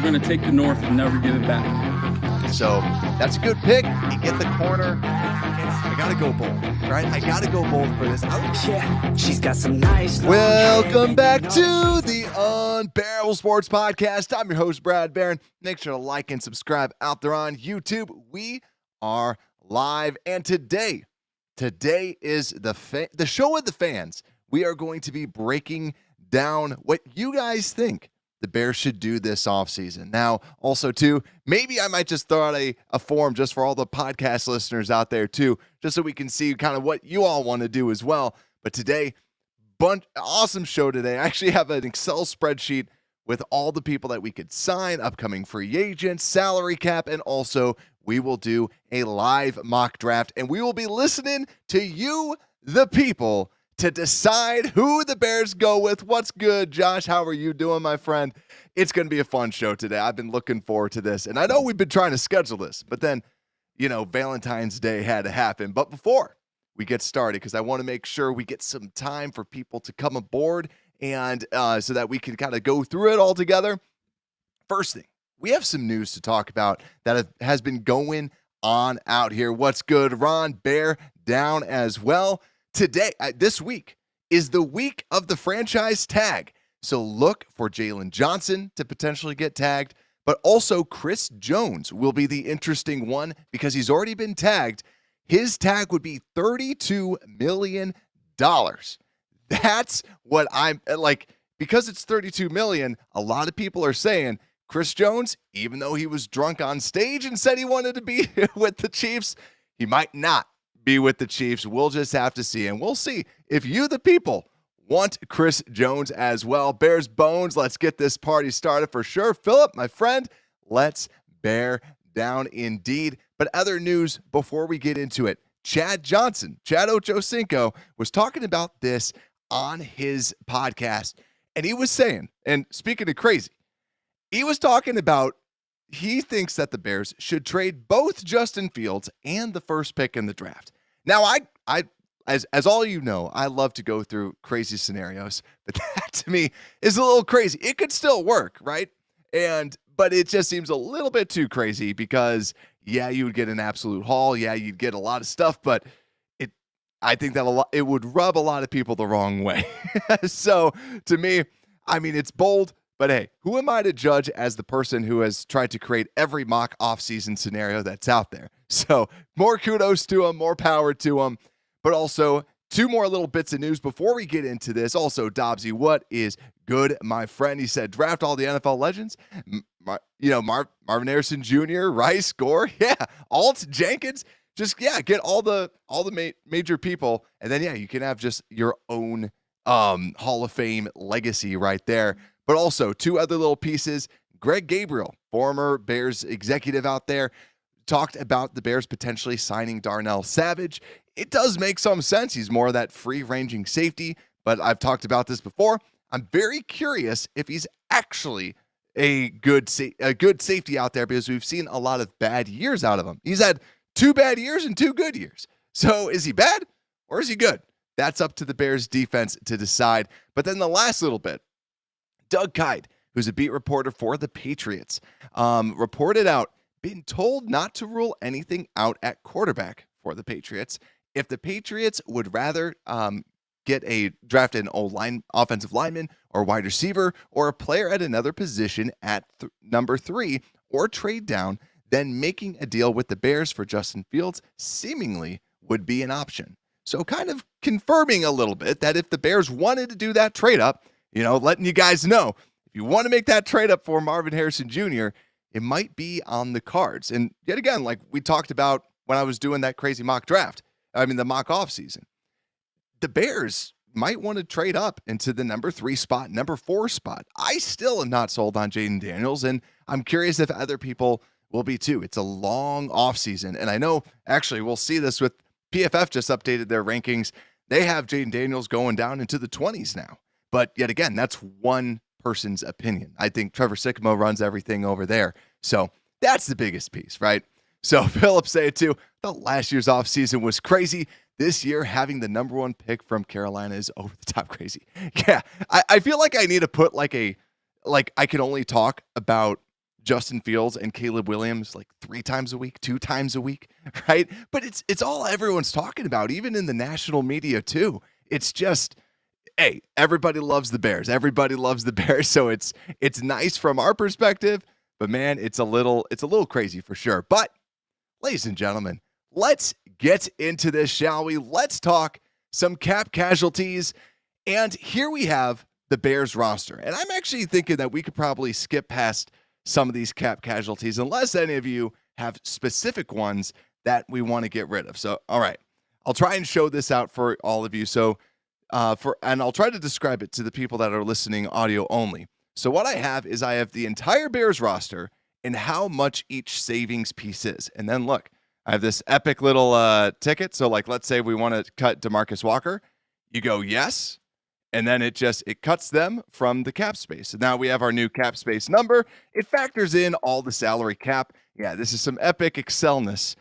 going to take the North and never give it back. So that's a good pick. You get the corner. I got to go bold, right? I got to go bold for this. Yeah, she's got some nice. Welcome back to the Unbearable Sports Podcast. I'm your host, Brad Barron. Make sure to like and subscribe out there on YouTube. We are live, and today is the show with the fans. We are going to be breaking down what you guys think the Bears should do this offseason. Now, also, too, maybe I might just throw out a form just for all the podcast listeners out there, too, just so we can see kind of what you all want to do as well. But today, awesome show today. I actually have an Excel spreadsheet with all the people that we could sign, upcoming free agents, salary cap, and also we will do a live mock draft, and we will be listening to you, the people, to decide who the Bears go with. What's good, Josh? How are you doing, my friend? It's going to be a fun show today. I've been looking forward to this, and I know we've been trying to schedule this, but then, Valentine's Day had to happen. But before we get started, because I want to make sure we get some time for people to come aboard and so that we can kind of go through it all together. First thing, we have some news to talk about that has been going on out here. What's good, Ron? Bear down as well. Today, this week, is the week of the franchise tag. So look for Jalen Johnson to potentially get tagged, but also Chris Jones will be the interesting one because he's already been tagged. His tag would be $32 million. That's what I'm like, because it's $32 million, a lot of people are saying Chris Jones, even though he was drunk on stage and said he wanted to be with the Chiefs, he might not be with the Chiefs. We'll just have to see, and we'll see if you, the people, want Chris Jones as well. Bears Bones, let's get this party started for sure. Philip, my friend, let's bear down indeed. But other news before we get into it, Chad Ochocinco, was talking about this on his podcast, and he was saying, and speaking of crazy, he was talking about he thinks that the Bears should trade both Justin Fields and the first pick in the draft. Now, as all you know, I love to go through crazy scenarios, but that to me is a little crazy. It could still work, right? But it just seems a little bit too crazy because, yeah, you would get an absolute haul. Yeah, you'd get a lot of stuff, but I think that it would rub a lot of people the wrong way. So to me, I mean, it's bold. But hey, who am I to judge as the person who has tried to create every mock offseason scenario that's out there? So more kudos to him, more power to him. But also, two more little bits of news before we get into this. Also, Dobbsy, what is good, my friend? He said, draft all the NFL legends. Marvin Harrison Jr., Rice, Gore, Alt, Jenkins. Just, get all the major people. And then, you can have just your own Hall of Fame legacy right there. But also, two other little pieces. Greg Gabriel, former Bears executive out there, talked about the Bears potentially signing Darnell Savage. It does make some sense. He's more of that free-ranging safety, but I've talked about this before. I'm very curious if he's actually a good safety out there because we've seen a lot of bad years out of him. He's had 2 bad years and 2 good years. So is he bad or is he good? That's up to the Bears defense to decide. But then the last little bit, Doug Kyed, who's a beat reporter for the Patriots, reported out, been told not to rule anything out at quarterback for the Patriots. If the Patriots would rather draft an offensive lineman or wide receiver or a player at another position at number 3 or trade down, then making a deal with the Bears for Justin Fields seemingly would be an option. So kind of confirming a little bit that if the Bears wanted to do that trade up, letting you guys know, if you want to make that trade up for Marvin Harrison Jr., it might be on the cards. And yet again, like we talked about when I was doing that crazy mock draft, the mock offseason, the Bears might want to trade up into the number 3 spot, number 4 spot. I still am not sold on Jaden Daniels, and I'm curious if other people will be too. It's a long offseason, and I know actually we'll see this with PFF just updated their rankings. They have Jaden Daniels going down into the 20s now. But yet again, that's one person's opinion. I think Trevor Sycamore runs everything over there. So that's the biggest piece, right? So Philip say it too. Thought last year's offseason was crazy. This year, having the number 1 pick from Carolina is over the top crazy. Yeah, I feel like I need to put I can only talk about Justin Fields and Caleb Williams like 3 times a week, 2 times a week, right? But it's all everyone's talking about, even in the national media too. It's just, hey, everybody loves the Bears. Everybody loves the Bears, so it's nice from our perspective, but man, it's a little crazy for sure. But ladies and gentlemen, let's get into this, shall we? Let's talk some cap casualties. And here we have the Bears roster. And I'm actually thinking that we could probably skip past some of these cap casualties unless any of you have specific ones that we want to get rid of. So, all right, I'll try and show this out for all of you. So, and I'll try to describe it to the people that are listening audio only. So what I have the entire Bears roster and how much each savings piece is. And then look, I have this epic little ticket. So like, let's say we want to cut DeMarcus Walker. You go yes. And then it cuts them from the cap space. And now we have our new cap space number. It factors in all the salary cap. Yeah, this is some epic Excelness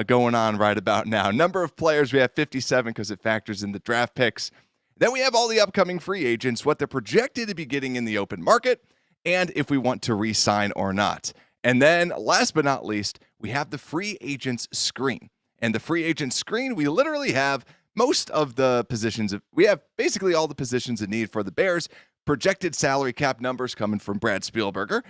going on right about now. Number of players, we have 57 because it factors in the draft picks. Then we have all the upcoming free agents, what they're projected to be getting in the open market, and if we want to re-sign or not. And then last but not least, we have the free agents screen. And the free agent screen, we literally have most of the positions. We have basically all the positions in need for the Bears. Projected salary cap numbers coming from Brad Spielberger.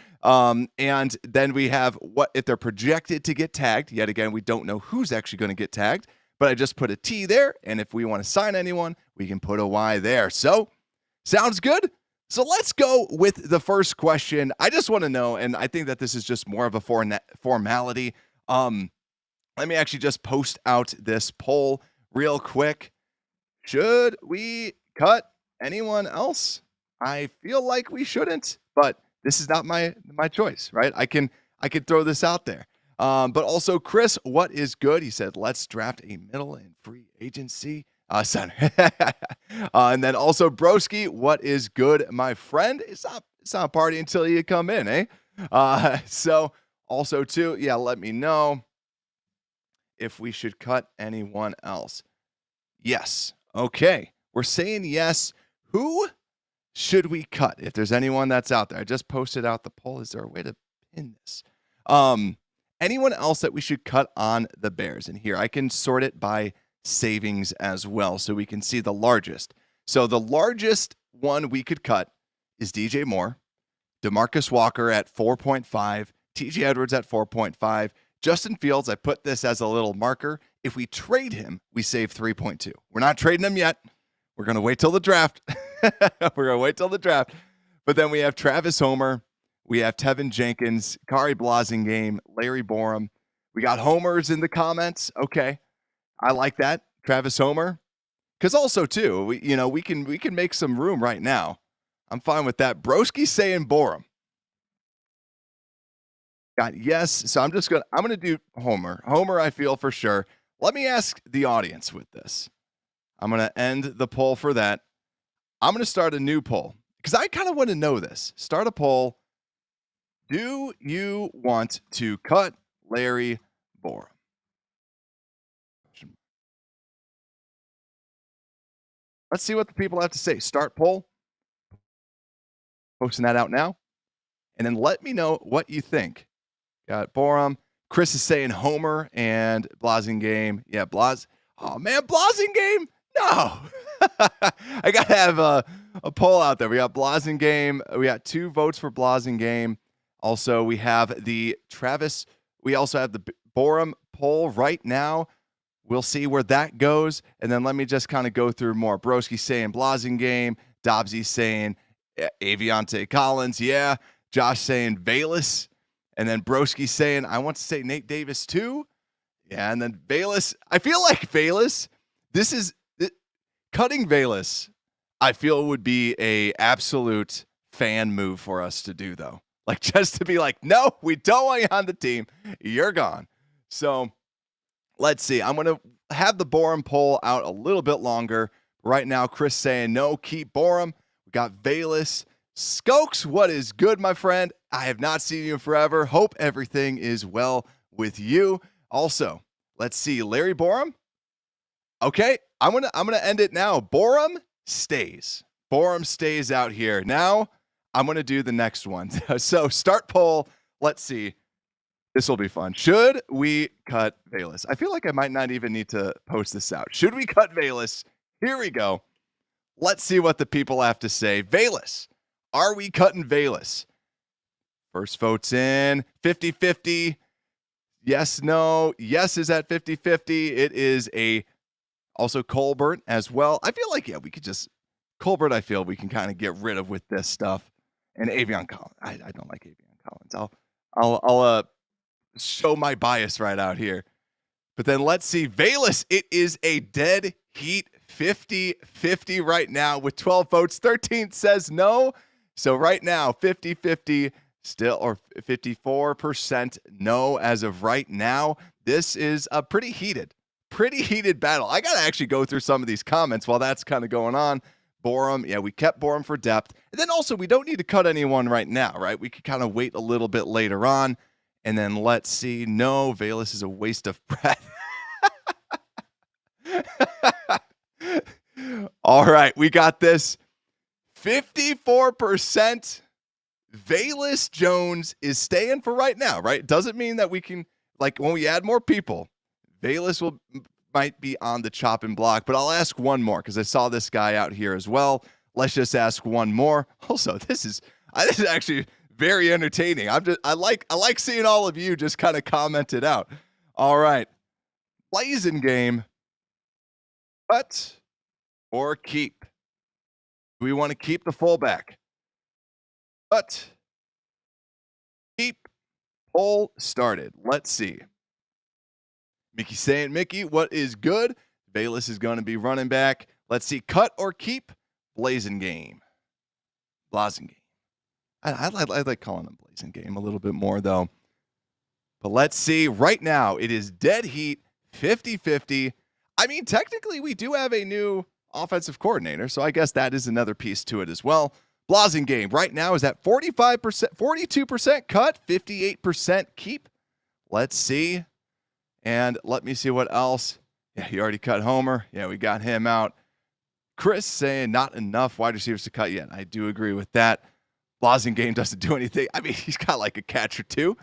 And then we have what if they're projected to get tagged. Yet again, we don't know who's actually going to get tagged. But I just put a T there. And if we want to sign anyone, we can put a Y there. So, sounds good? So let's go with the first question. I just want to know, and I think that this is just more of a formality. Let me actually just post out this poll real quick. Should we cut anyone else? I feel like we shouldn't, but this is not my choice, right? I can throw this out there. But also, Chris, what is good? He said, let's draft a middle and free agency center. And then also, Broski, what is good, my friend? It's not a party until you come in, eh? So also, too, yeah, let me know if we should cut anyone else. Yes. Okay. We're saying yes. Who should we cut? If there's anyone that's out there, I just posted out the poll. Is there a way to pin this? Anyone else that we should cut on the Bears? And here I can sort it by savings as well, so we can see the largest. So the largest one we could cut is DJ Moore, DeMarcus Walker at 4.5, TJ Edwards at 4.5, Justin Fields. I put this as a little marker. If we trade him, we save 3.2. We're not trading him yet. We're going to wait till the draft. But then we have Travis Homer. We have Tevin Jenkins, Kari Blasingame, Larry Borum. We got homers in the comments. Okay. I like that. Travis Homer. Because also, too, we can make some room right now. I'm fine with that. Broski saying Borum. Got yes. So I'm going to do Homer. Homer, I feel for sure. Let me ask the audience with this. I'm going to end the poll for that. I'm going to start a new poll because I kind of want to know this. Start a poll. Do you want to cut Larry Borum? Let's see what the people have to say. Start poll. Posting that out now. And then let me know what you think. Got Borum. Chris is saying Homer and Blasingame. Yeah, Oh, man, Blasingame? No. I got to have a poll out there. We got Blasingame. We got 2 votes for Blasingame. Also, we have the Travis. We also have the Borum poll right now. We'll see where that goes. And then let me just kind of go through more. Broski saying Blasingame. Dobbsy saying Aviante Collins. Yeah. Josh saying Bayless. And then Broski saying, I want to say Nate Davis too. Yeah. And then Bayless. I feel like Bayless, cutting Bayless, I feel would be a absolute fan move for us to do, though. Like, just to be like, no, we don't want you on the team. You're gone. So let's see. I'm going to have the Borum poll out a little bit longer. Right now, Chris saying no, keep Borum. We got Bayless. Skokes, what is good, my friend? I have not seen you in forever. Hope everything is well with you. Also, let's see. Larry Borum. Okay, I'm gonna end it now. Borum stays. Borum stays out here. Now I'm gonna do the next one. So start poll. let's see. This will be fun. Should we cut Bayless? I feel like I might not even need to post this out. Should we cut Bayless? Here we go. Let's see what the people have to say. Bayless. Are we cutting Bayless? First votes in. 50-50. Yes, no. Yes is at 50-50. It is also Colbert as well. I feel like, we could just, Colbert, I feel we can kind of get rid of with this stuff. And Avion Collins. I don't like Avion Collins. I'll show my bias right out here. But then let's see. Bayless, it is a dead heat 50-50 right now with 12 votes. 13 says no. So right now, 50-50 still, or 54% no as of right now. This is a pretty heated battle. I got to actually go through some of these comments while that's kind of going on. Borum, we kept Borum for depth. And then also, we don't need to cut anyone right now, right? We could kind of wait a little bit later on. And then let's see. No, Bayless is a waste of breath. All right, we got this. 54%. Bayless Jones is staying for right now, right? Doesn't mean that we can, when we add more people, Bayless might be on the chopping block. But I'll ask one more because I saw this guy out here as well. Let's just ask one more. Also, this is actually very entertaining. I like seeing all of you just kind of comment it out. All right. Blazing game. Cut or keep? Do we want to keep the fullback? Cut. Keep. Poll started. Let's see. Mickey saying, Mickey, what is good? Bayless is going to be running back. Let's see. Cut or keep? Blazing game. Blazing game. I like calling him Blazing game a little bit more, though. But let's see. Right now, it is dead heat, 50-50. I mean, technically, we do have a new offensive coordinator, so I guess that is another piece to it as well. Blazing game right now is at 45%, 42% cut, 58% keep. Let's see. And let me see what else. Yeah, he already cut Homer. Yeah, we got him out. Chris saying not enough wide receivers to cut yet. I do agree with that. Blazing game doesn't do anything. I mean, he's got like a catch or two.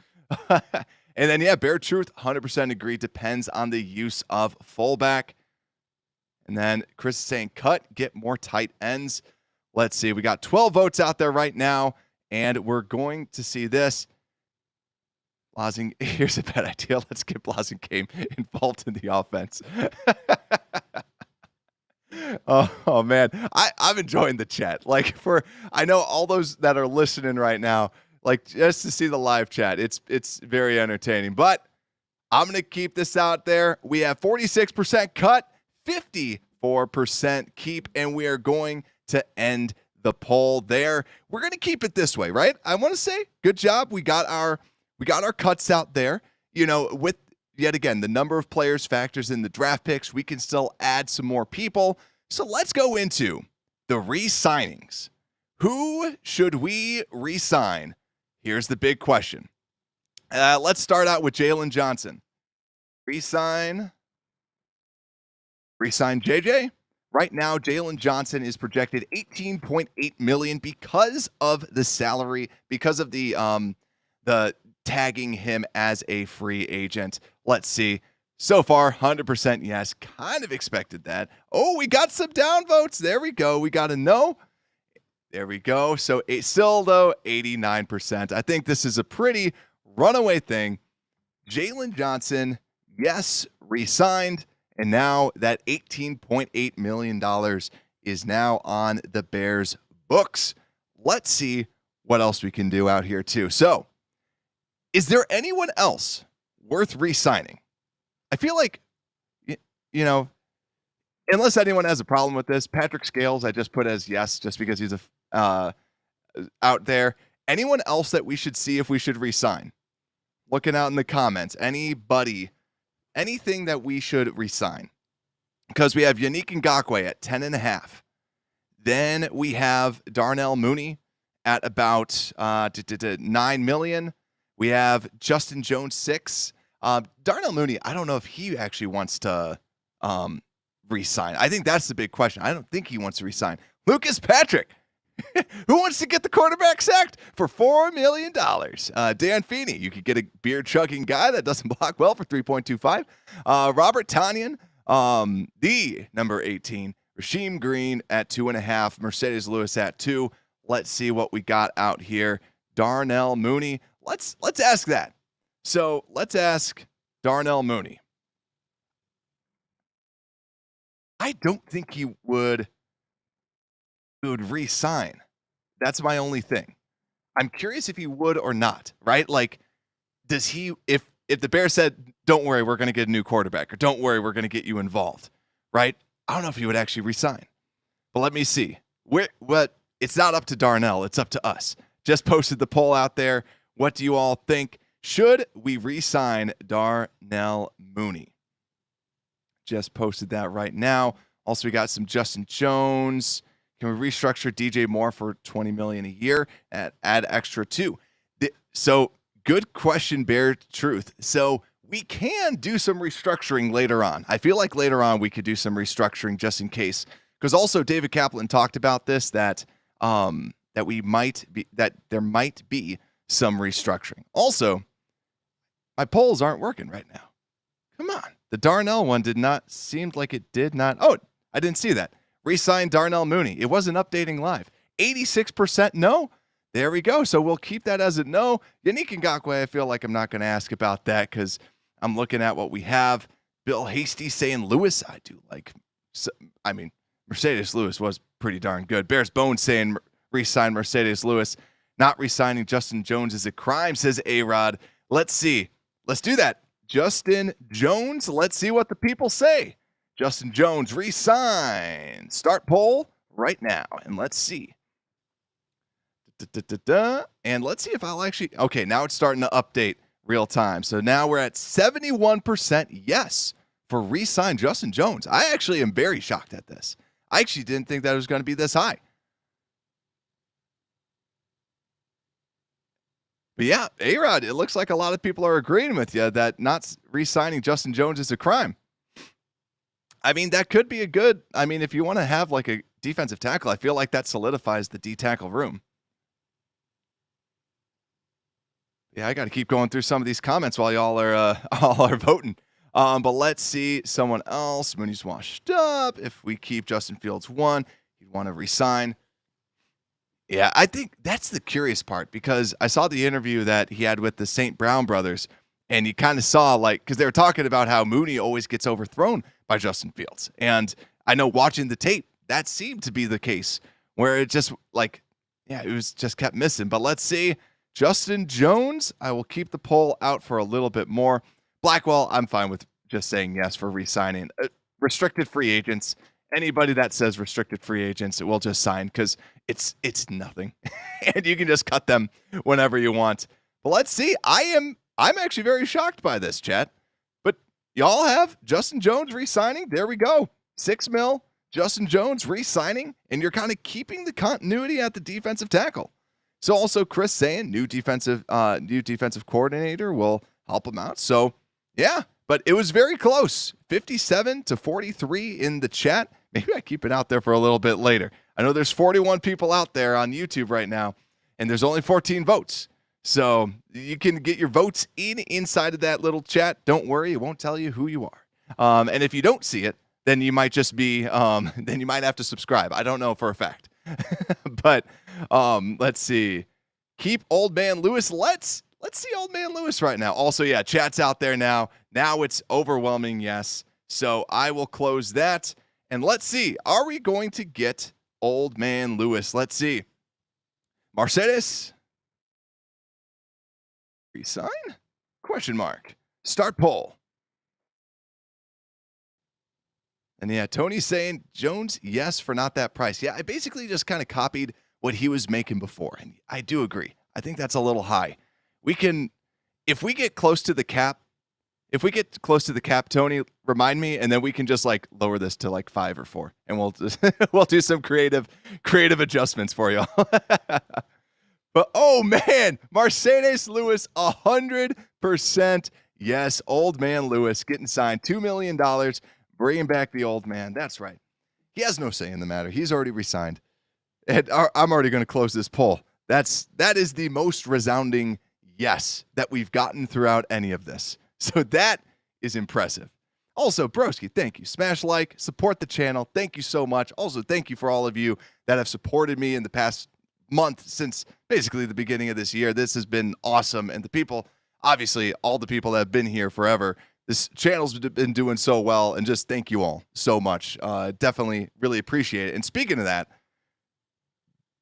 And then, Bare Truth, 100% agree. Depends on the use of fullback. And then Chris is saying cut, get more tight ends. Let's see. We got 12 votes out there right now, and we're going to see this. Blazing, here's a bad idea. Let's get Blazing game involved in the offense. Oh man, I'm enjoying the chat. I know all those that are listening right now, just to see the live chat, it's very entertaining. But I'm gonna keep this out there. We have 46% cut, 54% keep, and we are going to end the poll there. We're gonna keep it this way, right? I want to say, good job. We got our cuts out there. With yet again the number of players factors in the draft picks, we can still add some more people. So let's go into the re-signings. Who should we re-sign? Here's the big question. Let's start out with Jalen Johnson. Re-sign JJ. Right now, Jalen Johnson is projected $18.8 million because of the salary, because of the tagging him as a free agent. Let's see. So far, 100% yes. Kind of expected that. Oh, we got some downvotes. There we go. We got a no. There we go. So still, though, 89%. I think this is a pretty runaway thing. Jalen Johnson, yes, re-signed. And now that $18.8 million is now on the Bears' books. Let's see what else we can do out here, too. So, is there anyone else worth re-signing? I feel like, unless anyone has a problem with this, Patrick Scales I just put as yes, just because he's out there. Anyone else that we should see if we should re-sign? Looking out in the comments, anybody, anything that we should re-sign? Because we have Yannick Ngakoue at 10.5. Then we have Darnell Mooney at about 9 million. We have Justin Jones 6. Darnell Mooney, I don't know if he actually wants to re-sign. I think that's the big question. I don't think he wants to re-sign. Lucas Patrick, Who wants to get the quarterback sacked for $4 million? Dan Feeney, you could get a beer-chugging guy that doesn't block well for 3.25. Robert Tanyan, the number 18. Rasheem Green at 2.5. Mercedes Lewis at 2. Let's see what we got out here. Darnell Mooney. Let's ask that. So let's ask Darnell Mooney. I don't think he would re-sign. That's my only thing. I'm curious if he would or not, right? Like, does he, if the Bears said, don't worry, we're going to get a new quarterback, or don't worry, we're going to get you involved, right? I don't know if he would actually re-sign. But let me see. It's not up to Darnell. It's up to us. Just posted the poll out there. What do you all think? Should we re-sign Darnell Mooney? Just posted that right now. Also, we got some Justin Jones. Can we restructure DJ Moore for $20 million a year and add extra too? So good question, Bear Truth. So we can do some restructuring later on. I feel like later on we could do some restructuring just in case. Because also David Kaplan talked about this, that there might be some restructuring. Also, my polls aren't working right now. Come on. The Darnell one seemed like it did not. Oh, I didn't see that. Resign Darnell Mooney. It wasn't updating live. 86% no. There we go. So we'll keep that as a no. Yannick Ngakoue, I feel like I'm not going to ask about that because I'm looking at what we have. Bill Hasty saying Lewis. I do like, Mercedes Lewis was pretty darn good. Bears Bones saying resign Mercedes Lewis. Not resigning Justin Jones is a crime, says A-Rod. Let's see. Let's do that. Justin Jones. Let's see what the people say. Justin Jones, resign. Start poll right now. And let's see. And let's see if I'll actually. Okay, now it's starting to update real time. So now we're at 71% yes for resign Justin Jones. I actually am very shocked at this. I actually didn't think that it was going to be this high. But yeah, A-Rod, it looks like a lot of people are agreeing with you that not re-signing Justin Jones is a crime. I mean, that could be if you want to have like a defensive tackle, I feel like that solidifies the D-tackle room. Yeah, I got to keep going through some of these comments while y'all are voting. But let's see someone else. Mooney's washed up. If we keep Justin Fields 1, he'd want to re-sign. Yeah, I think that's the curious part because I saw the interview that he had with the St. Brown brothers, and you kind of saw because they were talking about how Mooney always gets overthrown by Justin Fields. And I know watching the tape, that seemed to be the case where it just it was just kept missing. But let's see. Justin Jones, I will keep the poll out for a little bit more. Blackwell, I'm fine with just saying yes for re-signing. Restricted free agents. Anybody that says restricted free agents, it will just sign because it's nothing. And you can just cut them whenever you want. But let's see. I'm actually very shocked by this, chat. But y'all have Justin Jones re-signing. There we go. $6 million. Justin Jones re-signing. And you're kind of keeping the continuity at the defensive tackle. So also Chris saying new defensive coordinator will help him out. So yeah, but it was very close. 57-43 in the chat. Maybe I keep it out there for a little bit later. I know there's 41 people out there on YouTube right now, and there's only 14 votes. So you can get your votes inside of that little chat. Don't worry, it won't tell you who you are. And if you don't see it, then you might just be, then you might have to subscribe. I don't know for a fact. But let's see. Keep Old Man Lewis. Let's see Old Man Lewis right now. Also, yeah, chat's out there now. Now it's overwhelming yes. So I will close that. And let's see. Are we going to get Old Man Lewis? Let's see. Mercedes. Resign? Question mark. Start poll. And yeah, Tony's saying Jones, yes, for not that price. Yeah, I basically just kind of copied what he was making before. And I do agree. I think that's a little high. If we get close to the cap, Tony, remind me, and then we can just lower this to 5 or 4, and we'll we'll do some creative adjustments for y'all. But oh man, Mercedes Lewis, 100% yes. Old Man Lewis getting signed, $2 million, bringing back the old man. That's right. He has no say in the matter. He's already resigned. And I'm already going to close this poll. That is the most resounding yes that we've gotten throughout any of this. So that is impressive. Also, broski, thank you. Smash like, support the channel. Thank you so much. Also, thank you for all of you that have supported me in the past month since basically the beginning of this year. This has been awesome. And the people, obviously, all the people that have been here forever, this channel's been doing so well. And just thank you all so much. Definitely really appreciate it. And speaking of that,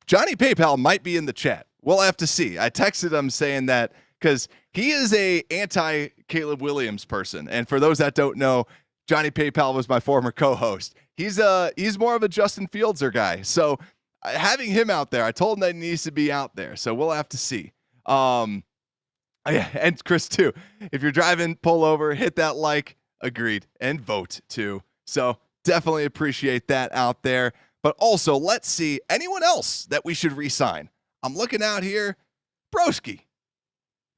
Johnny PayPal might be in the chat. We'll have to see. I texted him saying that because he is a anti-Caleb Williams person. And for those that don't know, Johnny PayPal was my former co-host. He's more of a Justin Fields-er guy. So having him out there, I told him that he needs to be out there. So we'll have to see. Yeah, and Chris too. If you're driving, pull over, hit that like, agreed, and vote too. So definitely appreciate that out there. But also, let's see anyone else that we should re-sign. I'm looking out here. Broski,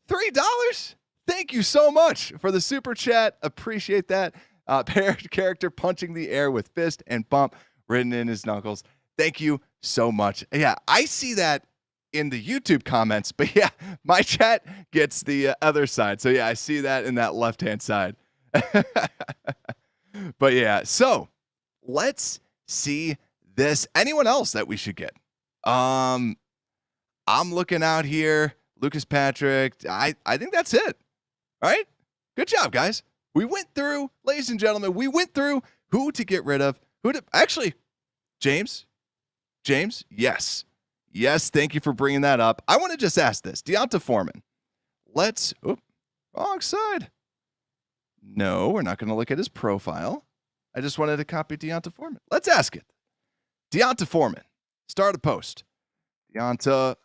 $3. Thank you so much for the super chat. Appreciate that. Character punching the air with fist and bump written in his knuckles. Thank you so much. Yeah, I see that in the YouTube comments, but yeah, my chat gets the other side. So yeah, I see that in that left-hand side. But yeah, so let's see this. Anyone else that we should get? I'm looking out here. Lucas Patrick. I think that's it. All right. Good job, guys. We went through, ladies and gentlemen, we went through who to get rid of, actually, James, yes. Yes, thank you for bringing that up. I want to just ask this. Deonta Foreman. Wrong side. No, we're not going to look at his profile. I just wanted to copy Deonta Foreman. Let's ask it. Deonta Foreman. Start a post. Deonta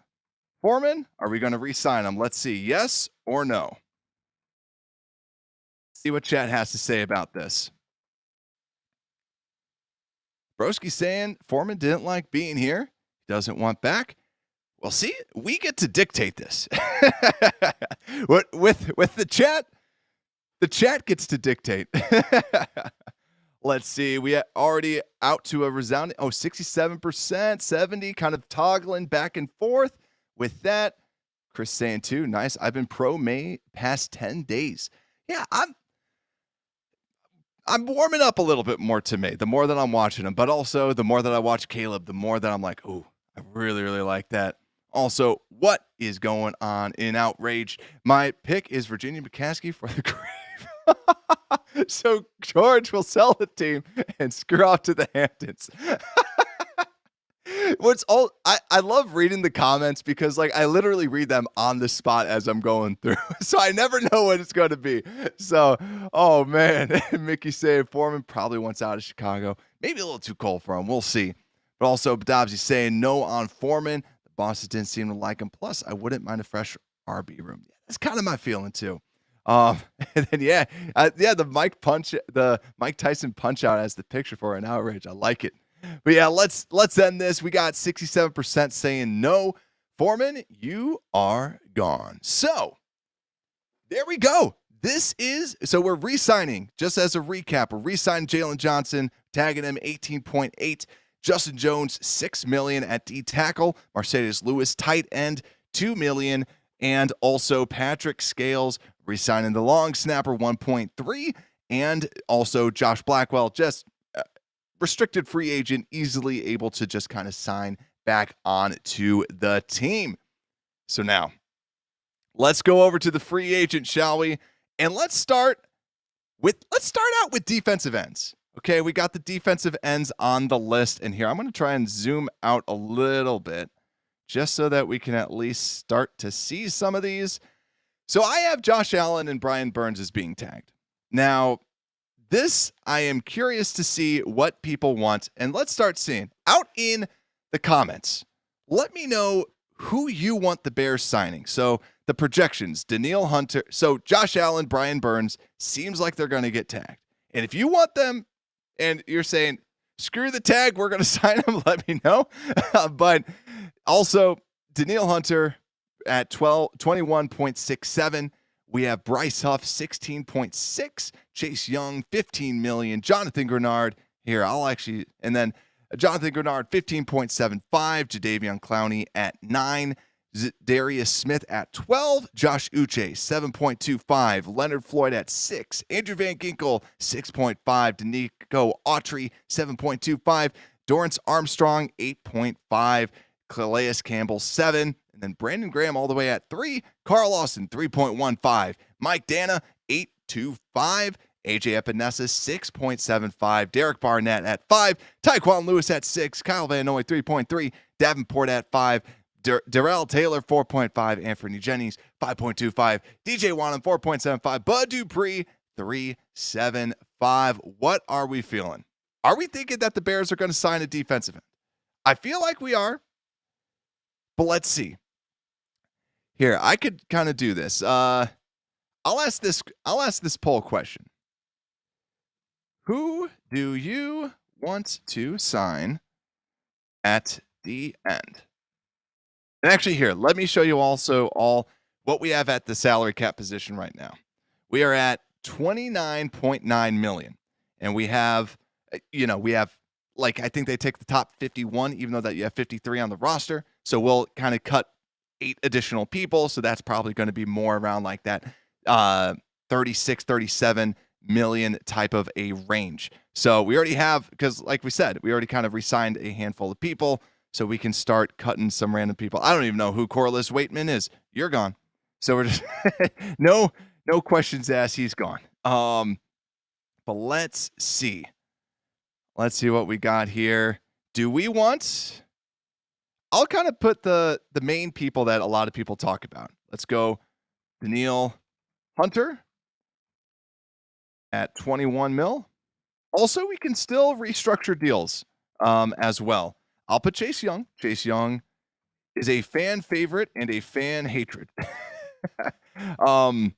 Foreman, are we going to re-sign him? Let's see. Yes or no? See what chat has to say about this. Broski saying Foreman didn't like being here. Doesn't want back. Well, see, we get to dictate this. with the chat gets to dictate. Let's see. We are already out to a resounding 67%, 70%, kind of toggling back and forth with that. Chris saying too, nice. I've been pro May past 10 days. Yeah, I'm warming up a little bit more to May, the more that I'm watching him, but also the more that I watch Caleb, the more that I'm like, oh, I really, really like that. Also, what is going on in Outrage? My pick is Virginia McCaskey for the grave. So George will sell the team and screw off to the Hamptons. I love reading the comments because like I literally read them on the spot as I'm going through. So I never know what it's going to be. So, oh man, Mickey saying Foreman probably wants out of Chicago. Maybe a little too cold for him. We'll see. But also Dobbsy saying no on Foreman. The bosses didn't seem to like him. Plus, I wouldn't mind a fresh RB room. Yeah, that's kind of my feeling too. And then the Mike Tyson punch out as the picture for an Outrage. I like it. But yeah, let's end this. We got 67% saying no. Foreman, you are gone. So there we go. So we're re-signing, just as a recap, we're re-signing Jalen Johnson, tagging him 18.8. Justin Jones, $6 million at D tackle. Mercedes Lewis, tight end, $2 million. And also Patrick Scales re-signing the long snapper, 1.3. And also Josh Blackwell, just restricted free agent, easily able to just kind of sign back on to the team. So now let's go over to the free agent, shall we? And let's start out with defensive ends. Okay, we got the defensive ends on the list, and here I'm going to try and zoom out a little bit just so that we can at least start to see some of these. So I have Josh Allen and Brian Burns as being tagged. Now, this, I am curious to see what people want, and let's start seeing out in the comments. Let me know who you want the Bears signing. So the projections, Danielle Hunter. So Josh Allen, Brian Burns, seems like they're going to get tagged. And if you want them and you're saying, screw the tag, we're going to sign them, let me know. But also, Danielle Hunter at 21.67. We have Bryce Huff, 16.6. Chase Young, $15 million. Jonathan Grenard, here, and then Jonathan Grenard, 15.75. Jadeveon Clowney at 9. Darius Smith at 12. Josh Uche, 7.25. Leonard Floyd at 6. Andrew Van Ginkel, 6.5. Danico Autry, 7.25. Dorrance Armstrong, 8.5. Calais Campbell, 7. And then Brandon Graham all the way at 3. Carl Lawson, 3.15. Mike Dana, 8.25. AJ Epinesa, 6.75. Derek Barnett at 5. Tyquan Lewis at 6. Kyle Van Noy, 3.3. Davenport at 5. Darrell Taylor, 4.5. Anthony Jennings, 5.25. DJ Wanham, 4.75. Bud Dupree, 3.75. What are we feeling? Are we thinking that the Bears are going to sign a defensive end? I feel like we are, but let's see. Here, I could kind of do this. I'll ask this poll question. Who do you want to sign at the end? And actually here, let me show you also all what we have at the salary cap position right now. We are at $29.9 million. And we have, like, I think they take the top 51, even though that you have 53 on the roster. So we'll kind of cut 8 additional people. So that's probably going to be more around like that 36, 37 million type of a range. So we already have, because like we said, we already kind of re-signed a handful of people. So we can start cutting some random people. I don't even know who Corliss Waitman is. You're gone. So we're just no questions asked. He's gone. But let's see. Let's see what we got here. Do we want? I'll kind of put the main people that a lot of people talk about. Let's go Danielle Hunter at 21 mil. Also, we can still restructure deals as well. I'll put Chase Young. Chase Young is a fan favorite and a fan hatred. And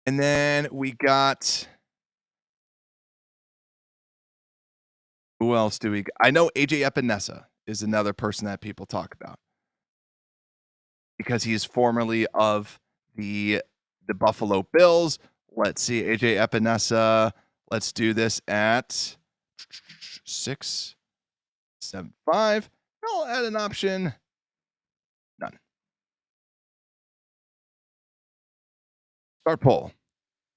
then we got, who else do we got? I know AJ Epinesa is another person that people talk about because he is formerly of the Buffalo Bills. Let's see, AJ Epinesa. Let's do this at 6.75. I'll add an option. None. Start poll.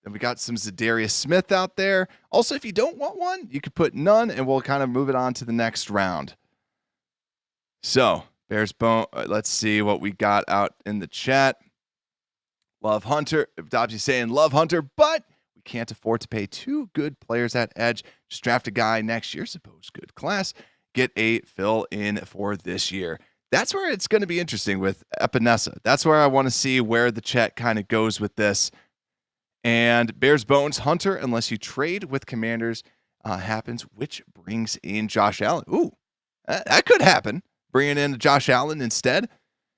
Then we got some Zadarius Smith out there. Also, if you don't want one, you could put none, and we'll kind of move it on to the next round. So, Bears bone. Let's see what we got out in the chat. Love Hunter. Dobsy's saying love Hunter, but we can't afford to pay 2 good players at edge. Just draft a guy next year. Suppose good class. Get a fill in for this year. That's where it's going to be interesting with Epinesa. That's where I want to see where the chat kind of goes with this. And Bears Bones Hunter, unless you trade with Commanders, happens, which brings in Josh Allen. Ooh, that could happen. Bringing in Josh Allen instead.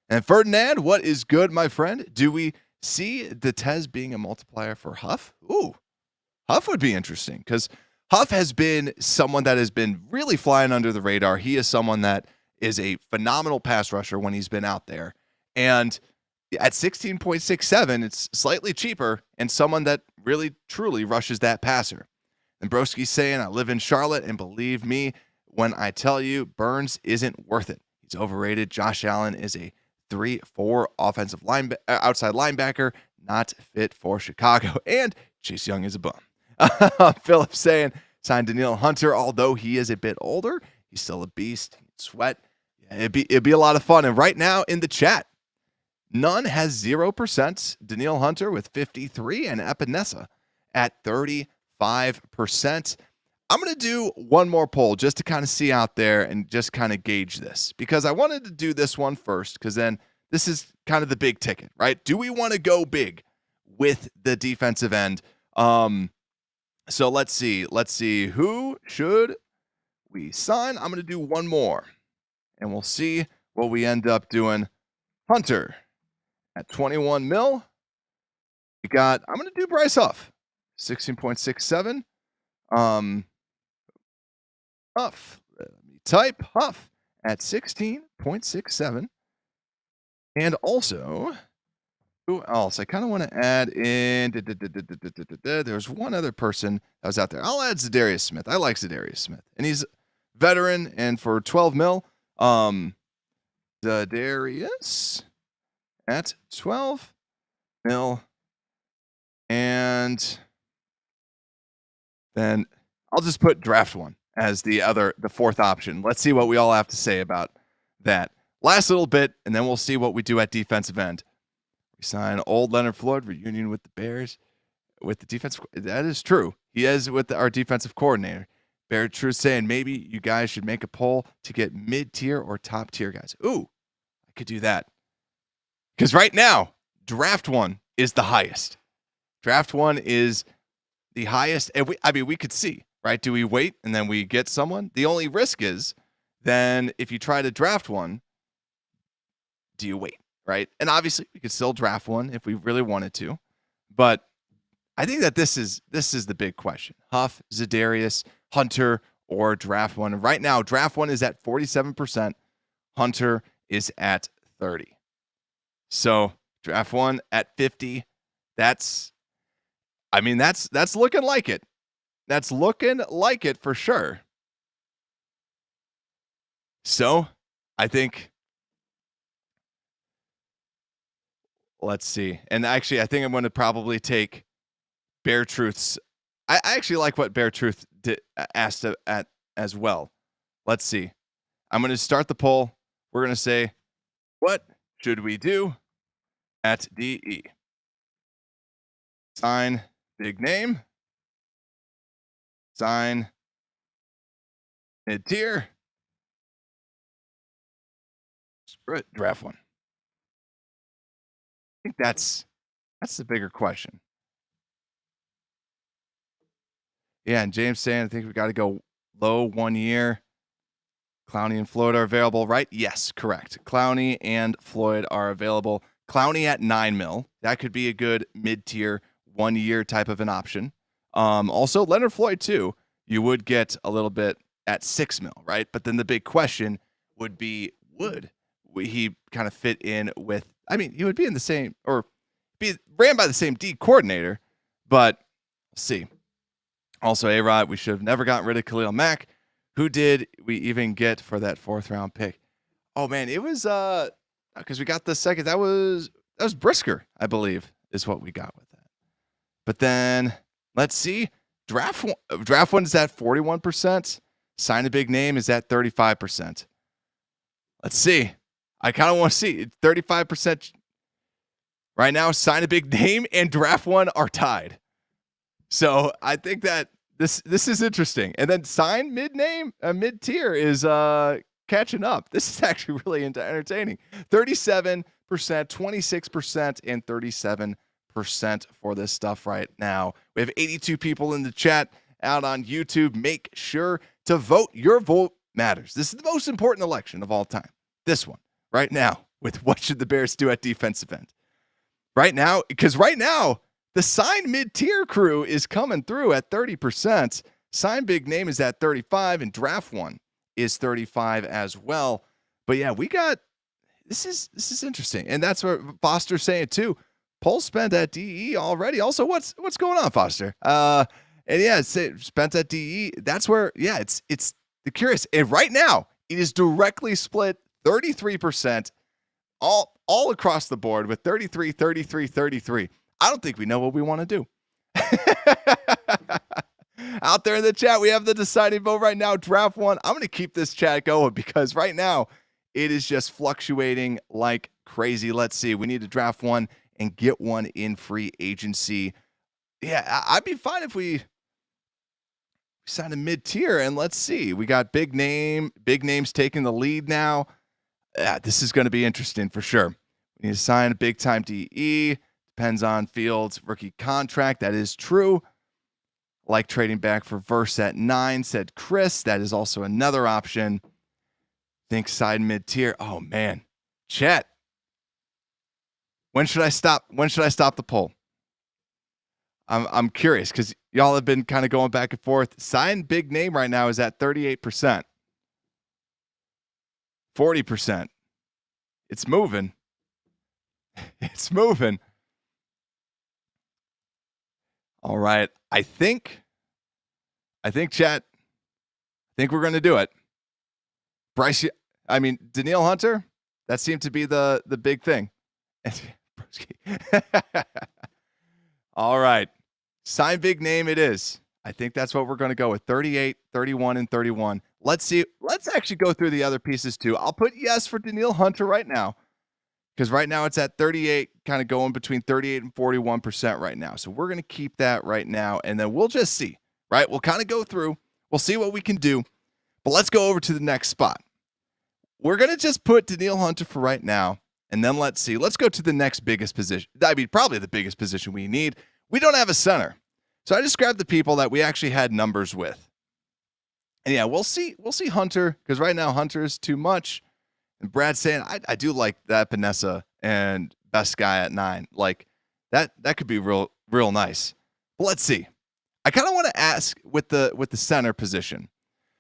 And Ferdinand, what is good, my friend? Do we see the Tez being a multiplier for Huff? Ooh, Huff would be interesting because Huff has been someone that has been really flying under the radar. He is someone that is a phenomenal pass rusher when he's been out there. And at 16.67, it's slightly cheaper and someone that really, truly rushes that passer. And Broski's saying, I live in Charlotte, and believe me when I tell you, Burns isn't worth it. He's overrated. Josh Allen is a 3-4 offensive outside linebacker, not fit for Chicago. And Chase Young is a bum. Philip saying, sign Danielle Hunter, although he is a bit older, he's still a beast. He'd sweat. Yeah, it'd be a lot of fun. And right now in the chat, none has 0%. Danielle Hunter with 53 and Epinesa at 35%. I'm going to do one more poll just to kind of see out there and just kind of gauge this because I wanted to do this one first because then this is kind of the big ticket, right? Do we want to go big with the defensive end? So let's see. Who should we sign? I'm going to do one more and we'll see what we end up doing. Hunter at 21 mil. I'm going to do Bryce Huff, 16.67. Huff. Let me type Huff at 16.67. And also, who else? I kind of want to add in. There's one other person that was out there. I'll add Zadarius Smith. I like Zadarius Smith. And he's veteran. And for 12 mil, Darius at 12 mil. And then I'll just put draft one as the fourth option. Let's see what we all have to say about that. Last little bit, and then we'll see what we do at defensive end. We sign old Leonard Floyd, reunion with the Bears, with the defense. That is true. He is with our defensive coordinator. Bear Truth saying maybe you guys should make a poll to get mid-tier or top-tier guys. Ooh, I could do that. Because right now, draft one is the highest. Draft one is the highest. And we could see, right? Do we wait and then we get someone? The only risk is then if you try to draft one, do you wait, right? And obviously we could still draft one if we really wanted to. But I think that this is the big question. Huff, Za'Darius, Hunter, or draft one. And right now, draft one is at 47%. Hunter is at 30%. So draft one at 50. That's looking like it. That's looking like it for sure. So I think, let's see. And actually, I think I'm going to probably take Bear Truth's. I actually like what Bear Truth asked at as well. Let's see. I'm going to start the poll. We're going to say, what should we do at DE? Sign big name. Sign mid-tier. Draft one. I think that's the bigger question. Yeah, and James saying I think we got to go low 1 year. Clowney and Floyd are available, right? Yes, correct. Clowney and Floyd are available. Clowney at 9 mil. That could be a good mid-tier 1 year type of an option. Also, Leonard Floyd too. You would get a little bit at 6 mil, right? But then the big question would be, would he kind of fit in with? I mean, he would be in the same or be ran by the same D coordinator, but we'll see. Also, A-Rod, we should have never gotten rid of Khalil Mack. Who did we even get for that 4th round pick? Oh man, it was because we got the second. That was Brisker, I believe, is what we got with that. But then let's see. Draft one is at 41%. Sign a big name is at 35%. Let's see. I kind of want to see 35% right now. Sign a big name and draft one are tied. So I think that this is interesting. And then sign mid-tier is catching up. This is actually really entertaining. 37%, 26%, and 37% for this stuff right now. We have 82 people in the chat out on YouTube. Make sure to vote. Your vote matters. This is the most important election of all time. This one right now with what should the Bears do at defensive end right now? Because right now, the sign mid-tier crew is coming through at 30%. Sign big name is at 35%, and draft one is 35% as well. But yeah, we got this is interesting, and that's what Foster's saying too. Poll spent at DE already. Also, what's going on, Foster? And yeah, it's spent at DE. That's where it's the curious. And right now, it is directly split 33%, all across the board with 33, 33, 33. I don't think we know what we want to do. Out there in the chat, we have the deciding vote right now. Draft one. I'm going to keep this chat going because right now it is just fluctuating like crazy. Let's see. We need to draft one and get one in free agency. Yeah, I'd be fine if we sign a mid-tier. And let's see. We got big names taking the lead now. This is going to be interesting for sure. We need to sign a big-time DE. Depends on Fields' rookie contract. That is true. Like trading back for Verse at 9, said Chris. That is also another option. Think side mid-tier. Oh, man. Chat. When should I stop? When should I stop the poll? I'm curious because y'all have been kind of going back and forth. Sign big name right now is at 38%. 40%. It's moving. It's moving. All right. I think chat. I think we're going to do it. Danielle Hunter, that seemed to be the big thing. All right. Sign big name it is. I think that's what we're going to go with. 38, 31, and 31. Let's see. Let's actually go through the other pieces too. I'll put yes for Danielle Hunter right now, because right now it's at 38, kind of going between 38 and 41% right now. So we're going to keep that right now, and then we'll just see, right? We'll kind of go through. We'll see what we can do. But let's go over to the next spot. We're going to just put Danielle Hunter for right now, and then let's see. Let's go to the next biggest position. Probably the biggest position we need. We don't have a center. So I just grabbed the people that we actually had numbers with. And yeah, we'll see Hunter, because right now Hunter is too much. And Brad's saying, I do like that Vanessa and best guy at 9. Like that could be real nice. But let's see. I kind of want to ask with the center position.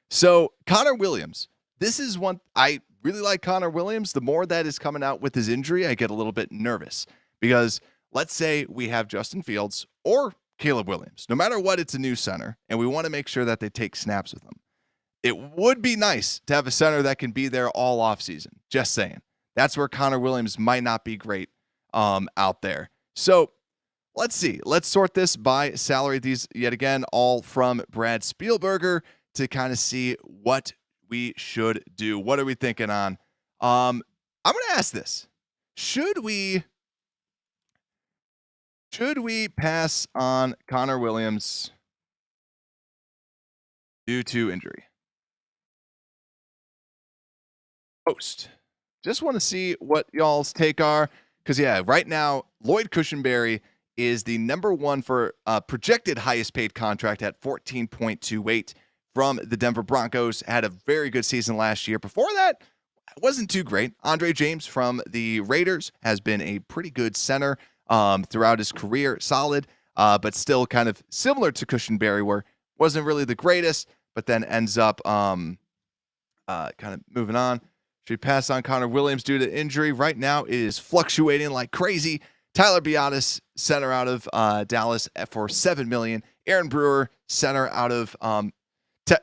So Connor Williams, this is one I really like. Connor Williams. The more that is coming out with his injury, I get a little bit nervous, because let's say we have Justin Fields or Caleb Williams. No matter what, it's a new center, and we want to make sure that they take snaps with them. It would be nice to have a center that can be there all offseason. Just saying. That's where Connor Williams might not be great out there. So let's see. Let's sort this by salary. These, yet again, all from Brad Spielberger to kind of see what we should do. What are we thinking on? I'm going to ask this. Should we pass on Connor Williams due to injury? Post. Just want to see what y'all's take are, because right now Lloyd Cushenberry is the number one for projected highest paid contract at $14.28 from the Denver Broncos. Had a very good season last year. Before that, it wasn't too great. Andre James from the Raiders has been a pretty good center throughout his career. Solid, but still kind of similar to Cushenberry, where wasn't really the greatest, but then ends up kind of moving on. Should we pass on Connor Williams due to injury? Right now, it is fluctuating like crazy. Tyler Biadasz, center out of Dallas for $7 million. Aaron Brewer, center out of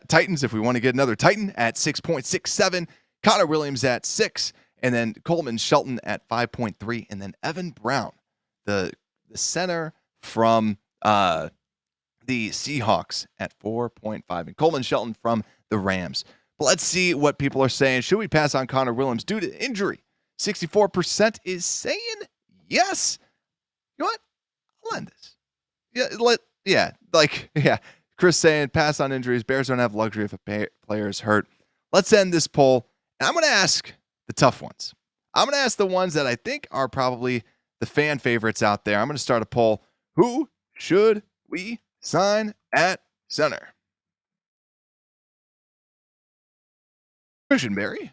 Titans, if we want to get another Titan, at 6.67. Connor Williams at 6, and then Coleman Shelton at 5.3, and then Evan Brown, the center from the Seahawks, at 4.5, and Coleman Shelton from the Rams. But let's see what people are saying. Should we pass on Connor Williams due to injury? 64% is saying yes. You know what? I'll end this. Chris saying pass on injuries. Bears don't have luxury if a player is hurt. Let's end this poll. And I'm going to ask the tough ones. I'm going to ask the ones that I think are probably the fan favorites out there. I'm going to start a poll. Who should we sign at center? Cushenberry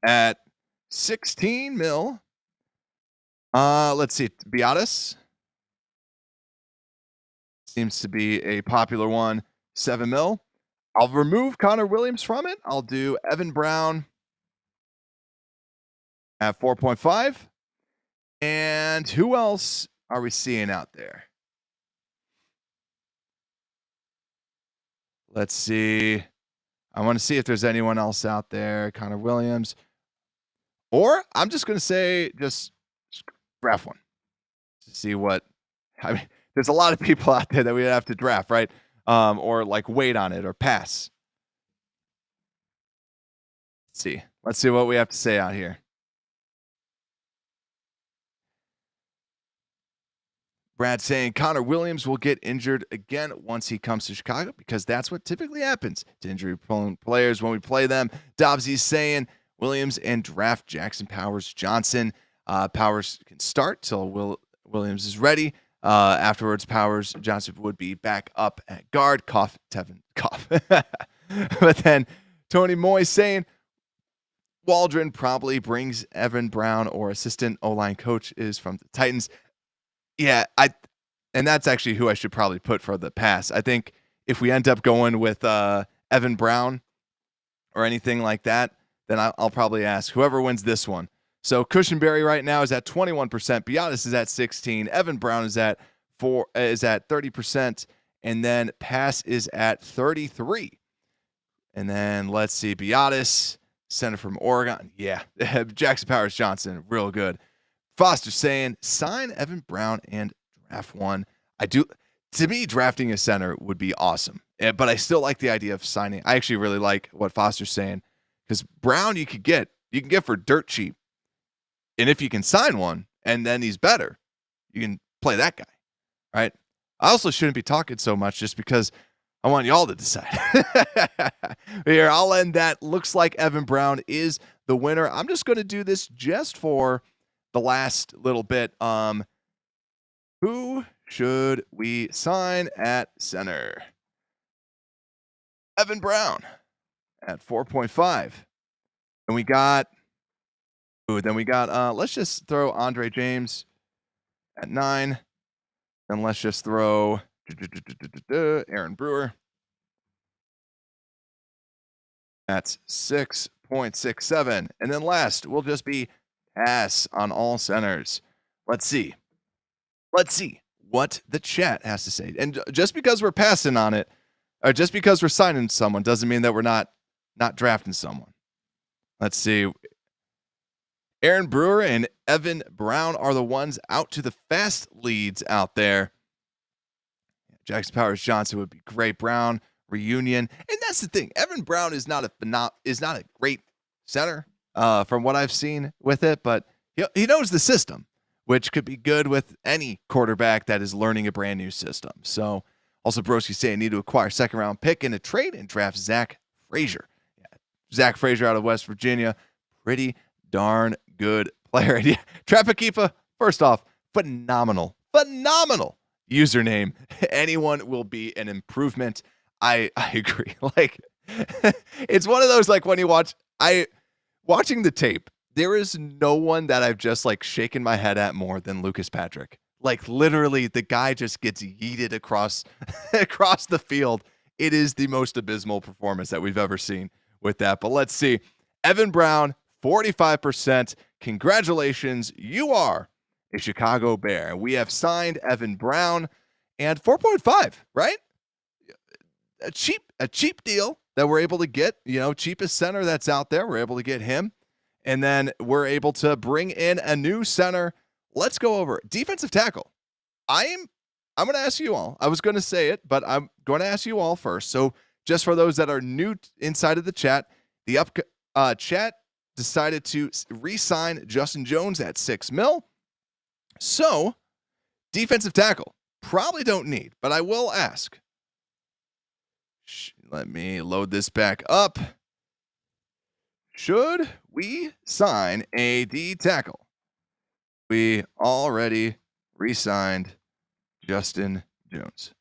at 16 mil. Let's see. Biadasz seems to be a popular one. 7 mil. I'll remove Connor Williams from it. I'll do Evan Brown at 4.5. And who else are we seeing out there? Let's see. I want to see if there's anyone else out there. Connor Williams. Or I'm just going to say just draft one to see what. I mean, there's a lot of people out there that we have to draft, right? Or like wait on it or pass. Let's see what we have to say out here. Brad saying Connor Williams will get injured again once he comes to Chicago, because that's what typically happens to injury-prone players when we play them. Dobbsy's saying Williams and draft Jackson Powers Johnson. Powers can start till Williams is ready. Afterwards, Powers Johnson would be back up at guard. Cough, Tevin, cough. But then Tony Moy saying Waldron probably brings Evan Brown, or assistant O-line coach is from the Titans. Yeah, and that's actually who I should probably put for the pass. I think if we end up going with Evan Brown or anything like that, then I'll probably ask whoever wins this one. So Cushenberry right now is at 21%. Biadasz is at 16%. Evan Brown is at 30%, and then pass is at 33%. And then let's see, Biadasz center from Oregon. Yeah, Jackson Powers Johnson, real good. Foster saying, sign Evan Brown and draft one. To me, drafting a center would be awesome. But I still like the idea of signing. I actually really like what Foster's saying, because Brown you can get for dirt cheap. And if you can sign one and then he's better, you can play that guy, right? I also shouldn't be talking so much just because I want y'all to decide. Here, I'll end that. Looks like Evan Brown is the winner. I'm just going to do this just for the last little bit. Who should we sign at center? Evan Brown at 4.5. And we got, let's just throw Andre James at 9. And let's just throw Aaron Brewer at 6.67. And then last, we'll just be pass on all centers. Let's see what the chat has to say. And just because we're passing on it, or just because we're signing someone, doesn't mean that we're not drafting someone. Let's see. Aaron Brewer and Evan Brown are the ones out to the fast leads out there. Jackson Powers Johnson would be great. Brown reunion, and that's the thing. Evan Brown is not a great center from what I've seen with it, but he knows the system, which could be good with any quarterback that is learning a brand new system. So, also Broski saying need to acquire second round pick in a trade and draft Zach Frazier. Yeah, Zach Frazier out of West Virginia, pretty darn good player. Yeah, Trapakipa, first off, phenomenal username. Anyone will be an improvement. I agree. Like, it's one of those, like, when you watching the tape, there is no one that I've just like shaken my head at more than Lucas Patrick. Like, literally, the guy just gets yeeted across the field. It is the most abysmal performance that we've ever seen with that. But let's see. Evan Brown, 45%. Congratulations. You are a Chicago Bear. We have signed Evan Brown, and 4.5, right? A cheap deal that we're able to get, cheapest center that's out there. We're able to get him. And then we're able to bring in a new center. Let's go over defensive tackle. I'm going to ask you all. I was going to say it, but I'm going to ask you all first. So just for those that are new inside of the chat, the chat decided to re-sign Justin Jones at $6 million. So defensive tackle, probably don't need, but I will ask. Let me load this back up. Should we sign a D tackle? We already re-signed Justin Jones.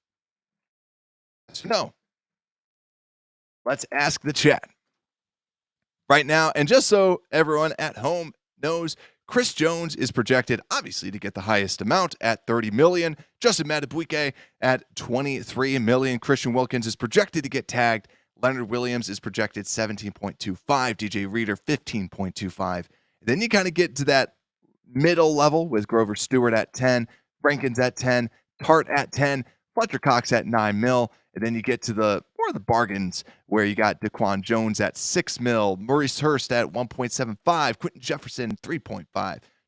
So no. Let's ask the chat right now. And just so everyone at home knows, Chris Jones is projected, obviously, to get the highest amount at $30 million. Justin Madubuike at $23 million. Christian Wilkins is projected to get tagged. Leonard Williams is projected 17.25. DJ Reader, 15.25. Then you kind of get to that middle level with Grover Stewart at 10, Rankins at 10, Tart at 10, Fletcher Cox at $9 million. And then you get to the bargains where you got Daquan Jones at $6 million, Maurice Hurst at 1.75, Quentin Jefferson 3.5,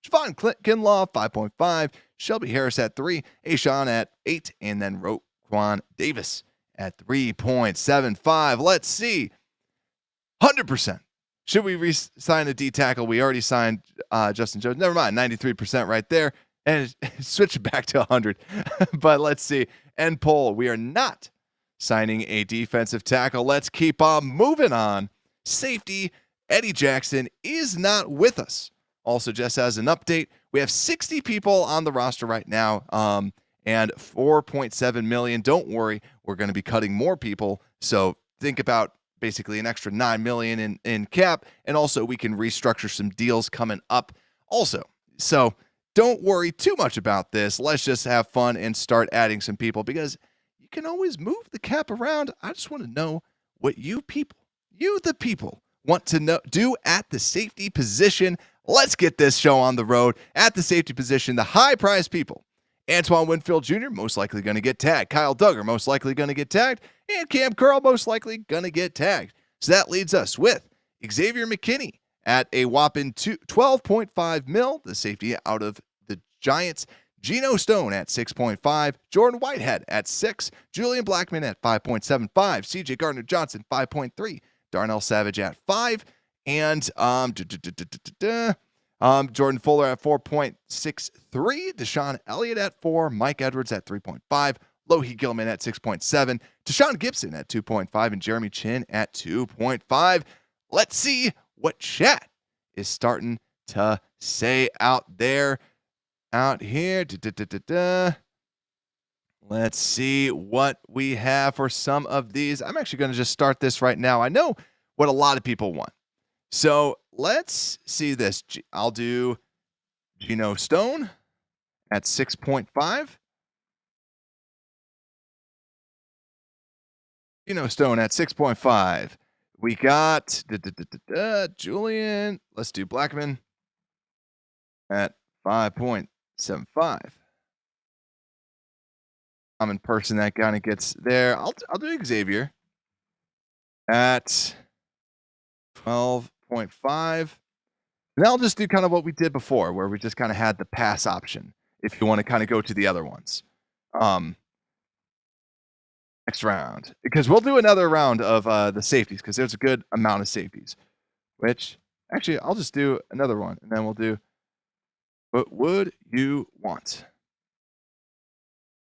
Javon Kinlaw 5.5, Shelby Harris at 3, Ashawn at 8, and then Roquan Davis at 3.75. Let's see. 100%. Should we re-sign a D tackle? We already signed Justin Jones. Never mind. 93% right there. And switch it back to 100. But let's see. End poll. We are not signing a defensive tackle. Let's keep on moving on. Safety, Eddie Jackson is not with us. Also, just as an update, we have 60 people on the roster right now. And 4.7 million. Don't worry, we're going to be cutting more people. So think about basically an extra 9 million in cap. And also we can restructure some deals coming up also. So don't worry too much about this. Let's just have fun and start adding some people, because you can always move the cap around. I just want to know what you the people want to do at the safety position. Let's get this show on the road. At the safety position, the high prize people. Antoine Winfield Jr. most likely going to get tagged. Kyle Duggar most likely going to get tagged. And Cam Curl most likely going to get tagged. So that leads us with Xavier McKinney at a whopping 12.5 mil, the safety out of the Giants. Geno Stone at 6.5, Jordan Whitehead at 6, Julian Blackmon at 5.75, CJ Gardner-Johnson 5.3, Darnell Savage at 5, and Jordan Fuller at 4.63, Deshaun Elliott at 4, Mike Edwards at 3.5, Lohi Gilman at 6.7, Deshaun Gibson at 2.5, and Jeremy Chin at 2.5. Let's see what chat is starting to say out there. Out here. Let's see what we have for some of these. I'm actually going to just start this right now. I know what a lot of people want. So let's see this. I'll do Geno Stone at 6.5. Geno Stone at 6.5. We got Julian. Let's do Blackmon at 5.75. Common person that kind of gets there. I'll do Xavier at 12.5. And I'll just do kind of what we did before, where we just kind of had the pass option if you want to kind of go to the other ones. Next round, because we'll do another round of the safeties, because there's a good amount of safeties, which actually I'll just do another one, and then we'll do what would you want?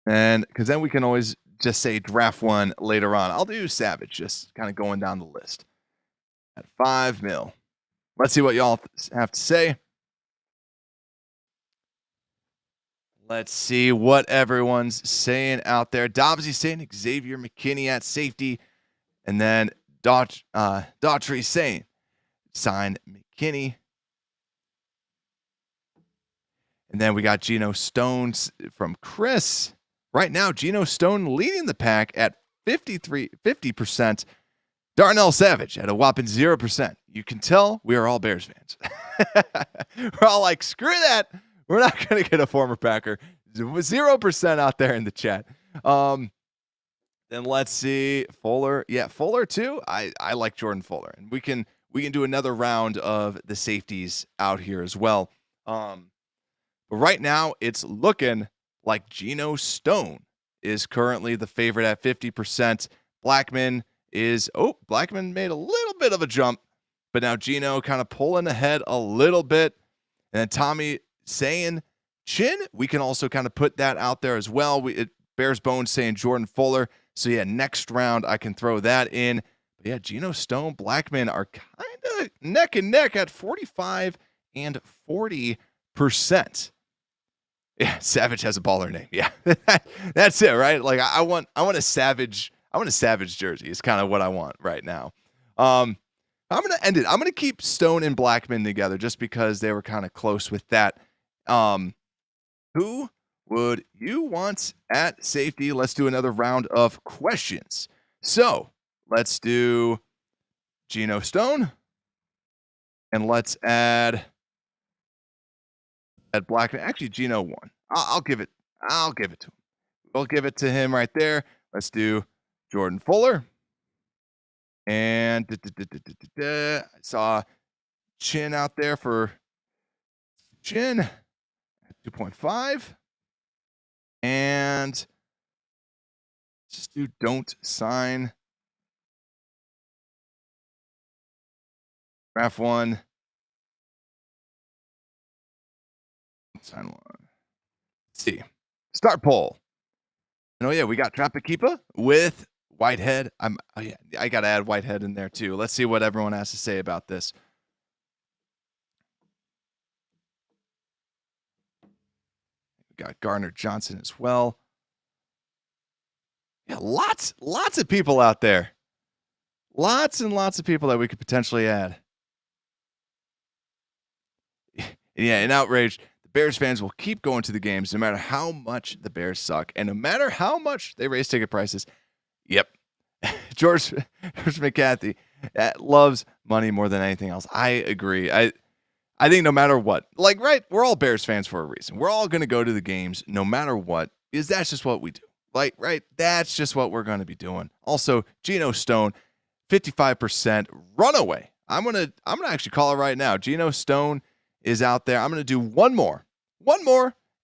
And because then we can always just say draft one later on. I'll do Savage, just kind of going down the list at 5 mil. Let's see what y'all have to say. Let's see what everyone's saying out there. Dobbsy saying Xavier McKinney at safety. And then Daughtry saying sign McKinney. And then we got Geno Stone from Chris. Right now, Geno Stone leading the pack at 50%. Darnell Savage at a whopping 0%. You can tell we are all Bears fans. We're all like, screw that. We're not going to get a former Packer. 0% out there in the chat. Then let's see. Fuller. Yeah, Fuller too. I like Jordan Fuller. And we can do another round of the safeties out here as well. But right now, it's looking like Geno Stone is currently the favorite at 50%. Blackmon made a little bit of a jump, but now Geno kind of pulling ahead a little bit. And then Tommy saying Chin, we can also kind of put that out there as well. Bears Bones saying Jordan Fuller. So yeah, next round I can throw that in. But yeah, Geno Stone, Blackmon are kind of neck and neck at 45 and 40%. Yeah, Savage has a baller name. Yeah, that's it, right? Like I want a Savage jersey. Is kind of what I want right now. I'm gonna end it. I'm gonna keep Stone and Blackmon together just because they were kind of close with that. Who would you want at safety? Let's do another round of questions. So let's do Geno Stone, and let's add Blackmon. Actually, Geno won. I'll give it to him. We'll give it to him right there. Let's do Jordan Fuller. And I saw Chin out there for Chin at 2.5. And just do don't sign. Draft one. Sign one. Let's see. Start poll. And we got Trapakeepa with Whitehead. I got to add Whitehead in there too. Let's see what everyone has to say about this. We got Gardner-Johnson as well. Yeah, lots of people out there. Lots and lots of people that we could potentially add. Yeah, in outrage, the Bears fans will keep going to the games no matter how much the Bears suck and no matter how much they raise ticket prices. Yep. George McCarthy loves money more than anything else. I agree. I think no matter what, right, we're all Bears fans for a reason. We're all going to go to the games no matter what, because that's just what we do. Right, that's just what we're going to be doing. Also, Geno Stone, 55% runaway. I'm gonna actually call it right now. Geno Stone is out there. I'm gonna do one more,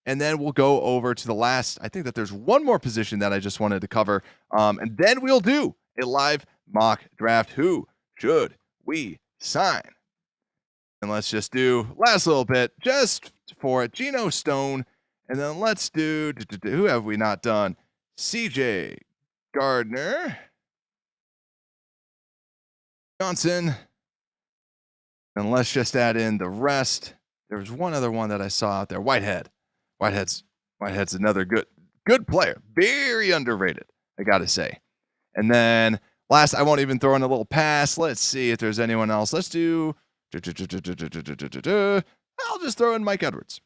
and then we'll go over to the last. I think that there's one more position that I just wanted to cover, and then we'll do a live mock draft. Who should we sign? And let's just do last little bit just for it. Geno Stone, and then let's do who have we not done? CJ Gardner Johnson. And let's just add in the rest. There was one other one that I saw out there. Whitehead. Whitehead's another good player. Very underrated, I gotta say. And then last, I won't even throw in a little pass. Let's see if there's anyone else. Let's do. I'll just throw in Mike Edwards.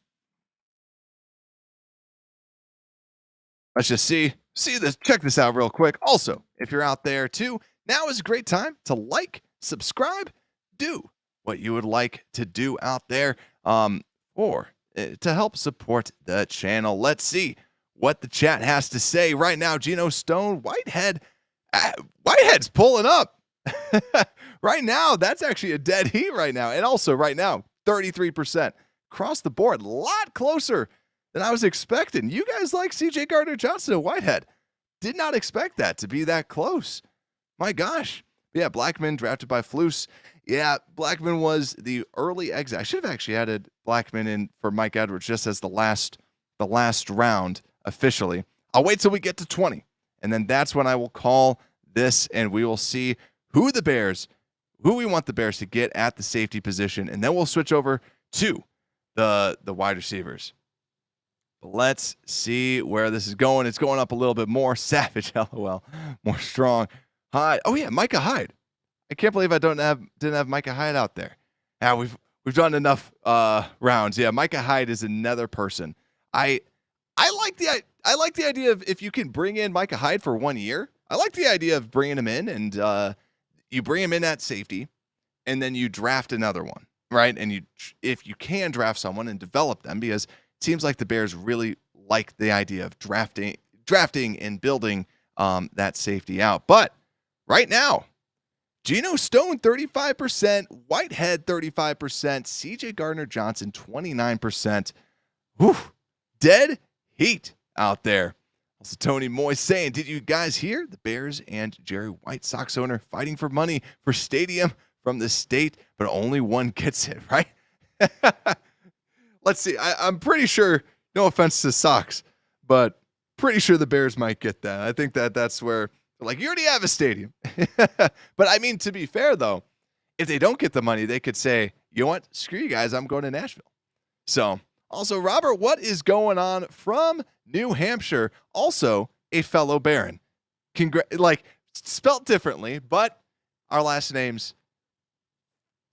Let's just see this. Check this out real quick. Also, if you're out there too, now is a great time to like, subscribe, do what you would like to do out there, or to help support the channel. Let's see what the chat has to say right now. Geno Stone, Whitehead's pulling up right now. That's actually a dead heat right now. And also right now, 33% across the board, a lot closer than I was expecting. You guys like CJ Gardner Johnson and Whitehead. Did not expect that to be that close. My gosh. Yeah, Blackman drafted by Flus. Yeah, Blackman was the early exit. I should have actually added Blackman in for Mike Edwards just as the last round officially. I'll wait till we get to 20, and then that's when I will call this, and we will see who we want the Bears to get at the safety position, and then we'll switch over to the wide receivers. Let's see where this is going. It's going up a little bit more. Savage, LOL, more strong. Hyde. Oh yeah, Micah Hyde. I can't believe I didn't have Micah Hyde out there. Now we've done enough rounds. Yeah, Micah Hyde is another person. I like the idea of if you can bring in Micah Hyde for 1 year. I like the idea of bringing him in, and you bring him in at safety, and then you draft another one, right? And if you can draft someone and develop them, because it seems like the Bears really like the idea of drafting and building that safety out. But right now, Geno Stone 35%, Whitehead 35%, CJ Gardner Johnson 29%. Whew, dead heat out there. Also, Tony Moy saying, did you guys hear the Bears and Jerry White, Sox owner, fighting for money for stadium from the state, but only one gets it, right? Let's see. I'm pretty sure, no offense to Sox, but pretty sure the Bears might get that. I think that's where, like, you already have a stadium. But I mean, to be fair, though, if they don't get the money, they could say, you know what? Screw you guys. I'm going to Nashville. So, also, Robert, what is going on from New Hampshire? Also, a fellow Baron. Like, spelt differently, but our last names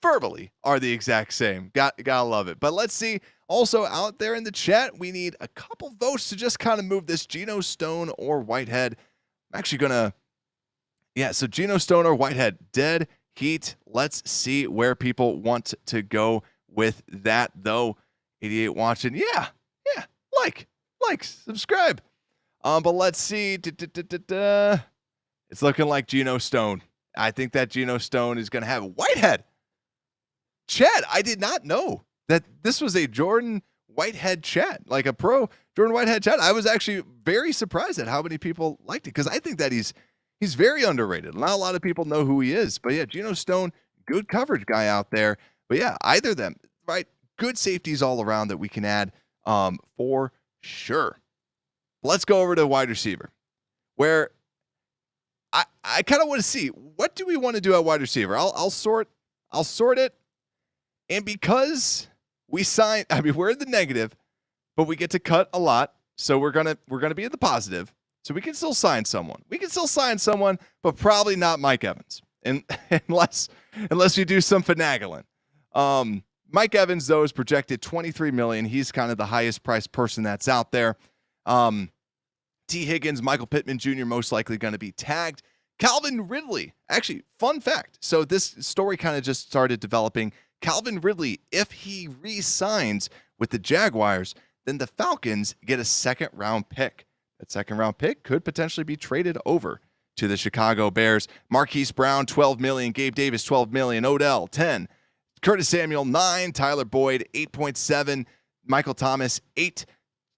verbally are the exact same. Gotta love it. But let's see. Also, out there in the chat, we need a couple votes to just kind of move this Geno Stone or Whitehead. I'm actually going to, so Geno Stone or Whitehead, dead heat. Let's see where people want to go with that, though. 88 watching. Yeah, like, subscribe. But let's see. It's looking like Geno Stone. I think that Geno Stone is going to have Whitehead. Chad, I did not know that this was a Jordan Whitehead chat, like a pro Jordan Whitehead chat. I was actually very surprised at how many people liked it, because I think that he's very underrated. Not a lot of people know who he is. But yeah, Geno Stone, good coverage guy out there. But yeah, either of them, right? Good safeties all around that we can add for sure. Let's go over to wide receiver, where I kind of want to see, what do we want to do at wide receiver? I'll sort it. And because we're in the negative, but we get to cut a lot, so we're gonna be in the positive. So we can still sign someone. But probably not Mike Evans, and unless you do some finagling. Mike Evans, though, is projected $23 million. He's kind of the highest priced person that's out there. T. Higgins, Michael Pittman Jr. most likely going to be tagged. Calvin Ridley, actually, fun fact. So this story kind of just started developing. Calvin Ridley, if he re-signs with the Jaguars, then the Falcons get a second-round pick. That second-round pick could potentially be traded over to the Chicago Bears. Marquise Brown, $12 million. Gabe Davis, $12 million. Odell, 10. Curtis Samuel, 9. Tyler Boyd, 8.7. Michael Thomas, 8.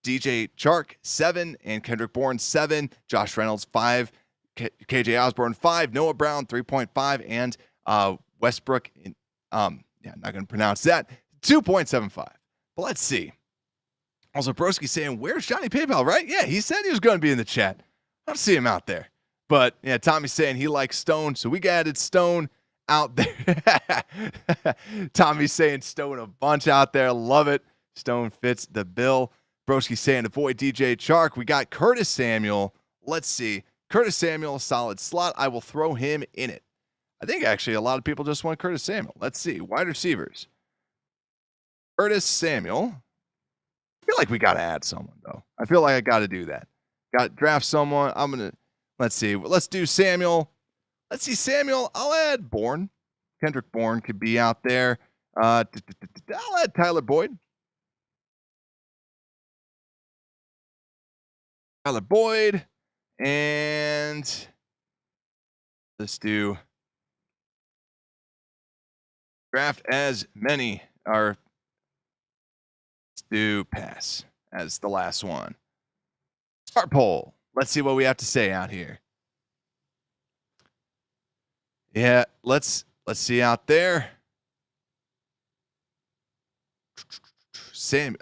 DJ Chark, 7. And Kendrick Bourne, 7. Josh Reynolds, 5. KJ Osborne, 5. Noah Brown, 3.5. And Westbrook, not going to pronounce that, 2.75. But let's see. Also, Broski saying, where's Johnny PayPal, right? Yeah, he said he was going to be in the chat. I don't see him out there. But, yeah, Tommy's saying he likes Stone, so we added Stone out there. Tommy's saying Stone a bunch out there. Love it. Stone fits the bill. Broski saying avoid DJ Chark. We got Curtis Samuel. Let's see. Curtis Samuel, solid slot. I will throw him in it. I think, actually, a lot of people just want Curtis Samuel. Let's see. Wide receivers. Curtis Samuel. I feel like we got to add someone, though. I feel like I got to do that. Got to draft someone. I'm going to, let's see. Let's do Samuel. Let's see, Samuel. I'll add Bourne. Kendrick Bourne could be out there. I'll add Tyler Boyd. Tyler Boyd. And let's do draft as many, or let's do pass as the last one. Start poll. Let's see what we have to say out here. Yeah, let's see out there.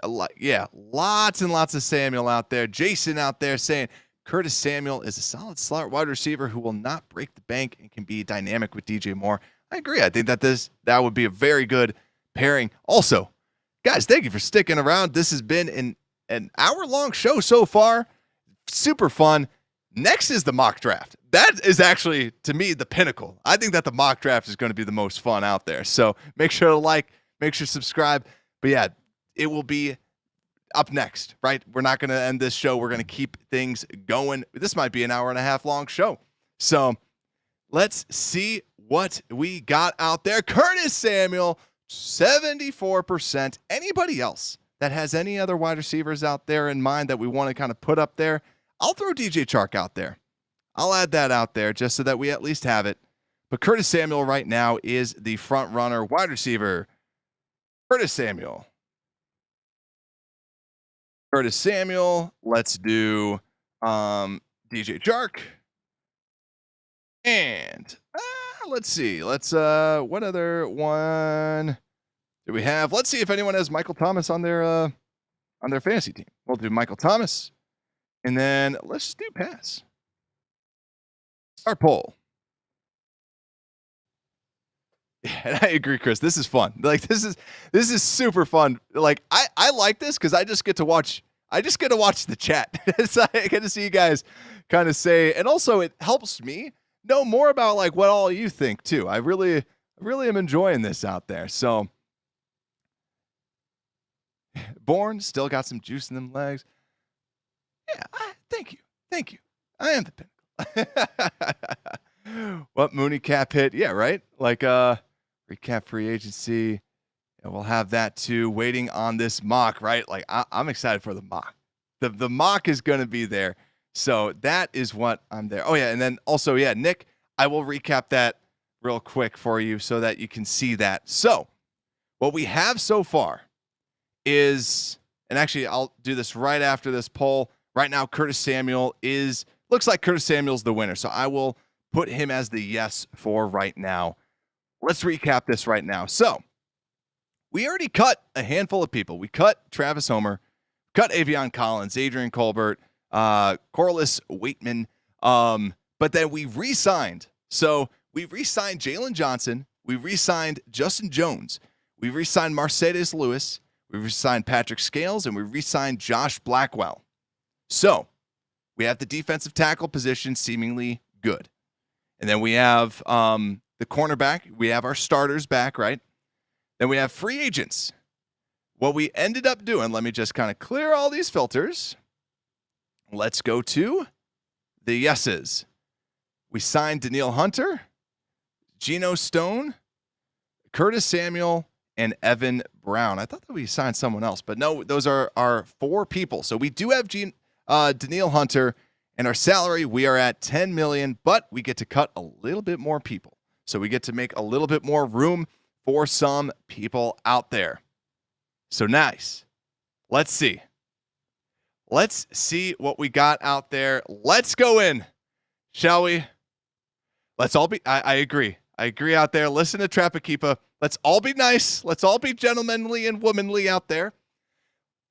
Lots and lots of Samuel out there. Jason out there saying Curtis Samuel is a solid slot wide receiver who will not break the bank and can be dynamic with DJ Moore. I agree. I think that that would be a very good pairing. Also, guys, thank you for sticking around. This has been an hour-long show so far. Super fun. Next is the mock draft. That is actually, to me, the pinnacle. I think that the mock draft is going to be the most fun out there. So make sure to like, make sure to subscribe. But yeah, it will be up next, right? We're not going to end this show. We're going to keep things going. This might be an hour and a half long show. So let's see what we got out there. Curtis Samuel, 74%. Anybody else that has any other wide receivers out there in mind that we want to kind of put up there? I'll throw DJ Chark out there. I'll add that out there just so that we at least have it. But Curtis Samuel right now is the front runner wide receiver. Curtis Samuel. Curtis Samuel. Let's do DJ Chark. And let's see. What other one do we have? Let's see if anyone has Michael Thomas on their fantasy team. We'll do Michael Thomas. And then let's just do pass. Start poll. Yeah, and I agree, Chris. This is fun. Like this is super fun. Like I like this because I just get to watch the chat. So I get to see you guys kind of say, and also it helps me know more about like what all you think too. I really am enjoying this out there. So Bourne still got some juice in them legs. Yeah, thank you. I am the pinnacle. What Mooney cap hit? Yeah, right. Like recap free agency. And we'll have that too. Waiting on this mock, right? Like I'm excited for the mock. The mock is going to be there. So that is what I'm there. Oh yeah, and then also Nick, I will recap that real quick for you so that you can see that. So what we have so far is, and actually I'll do this right after this poll. Right now, Curtis Samuel looks like Curtis Samuel's the winner. So I will put him as the yes for right now. Let's recap this right now. So we already cut a handful of people. We cut Travis Homer, cut Avion Collins, Adrian Colbert, Corliss Waitman. But then we re-signed. So we re-signed Jalen Johnson. We re-signed Justin Jones. We re-signed Mercedes Lewis. We re-signed Patrick Scales, and we re-signed Josh Blackwell. So we have the defensive tackle position seemingly good. And then we have the cornerback. We have our starters back, right? Then we have free agents. What we ended up doing, let me just kind of clear all these filters. Let's go to the yeses. We signed Danielle Hunter, Geno Stone, Curtis Samuel, and Evan Brown. I thought that we signed someone else, but no, those are our 4 people. So we do have Danielle Hunter, And our salary, we are at 10 million, but we get to cut a little bit more people. So we get to make a little bit more room for some people out there. So nice. Let's see. Let's see what we got out there. Let's go in, shall we? Let's all be, I agree. I agree out there. Listen to Trapakeepa. Let's all be nice. Let's all be gentlemanly and womanly out there.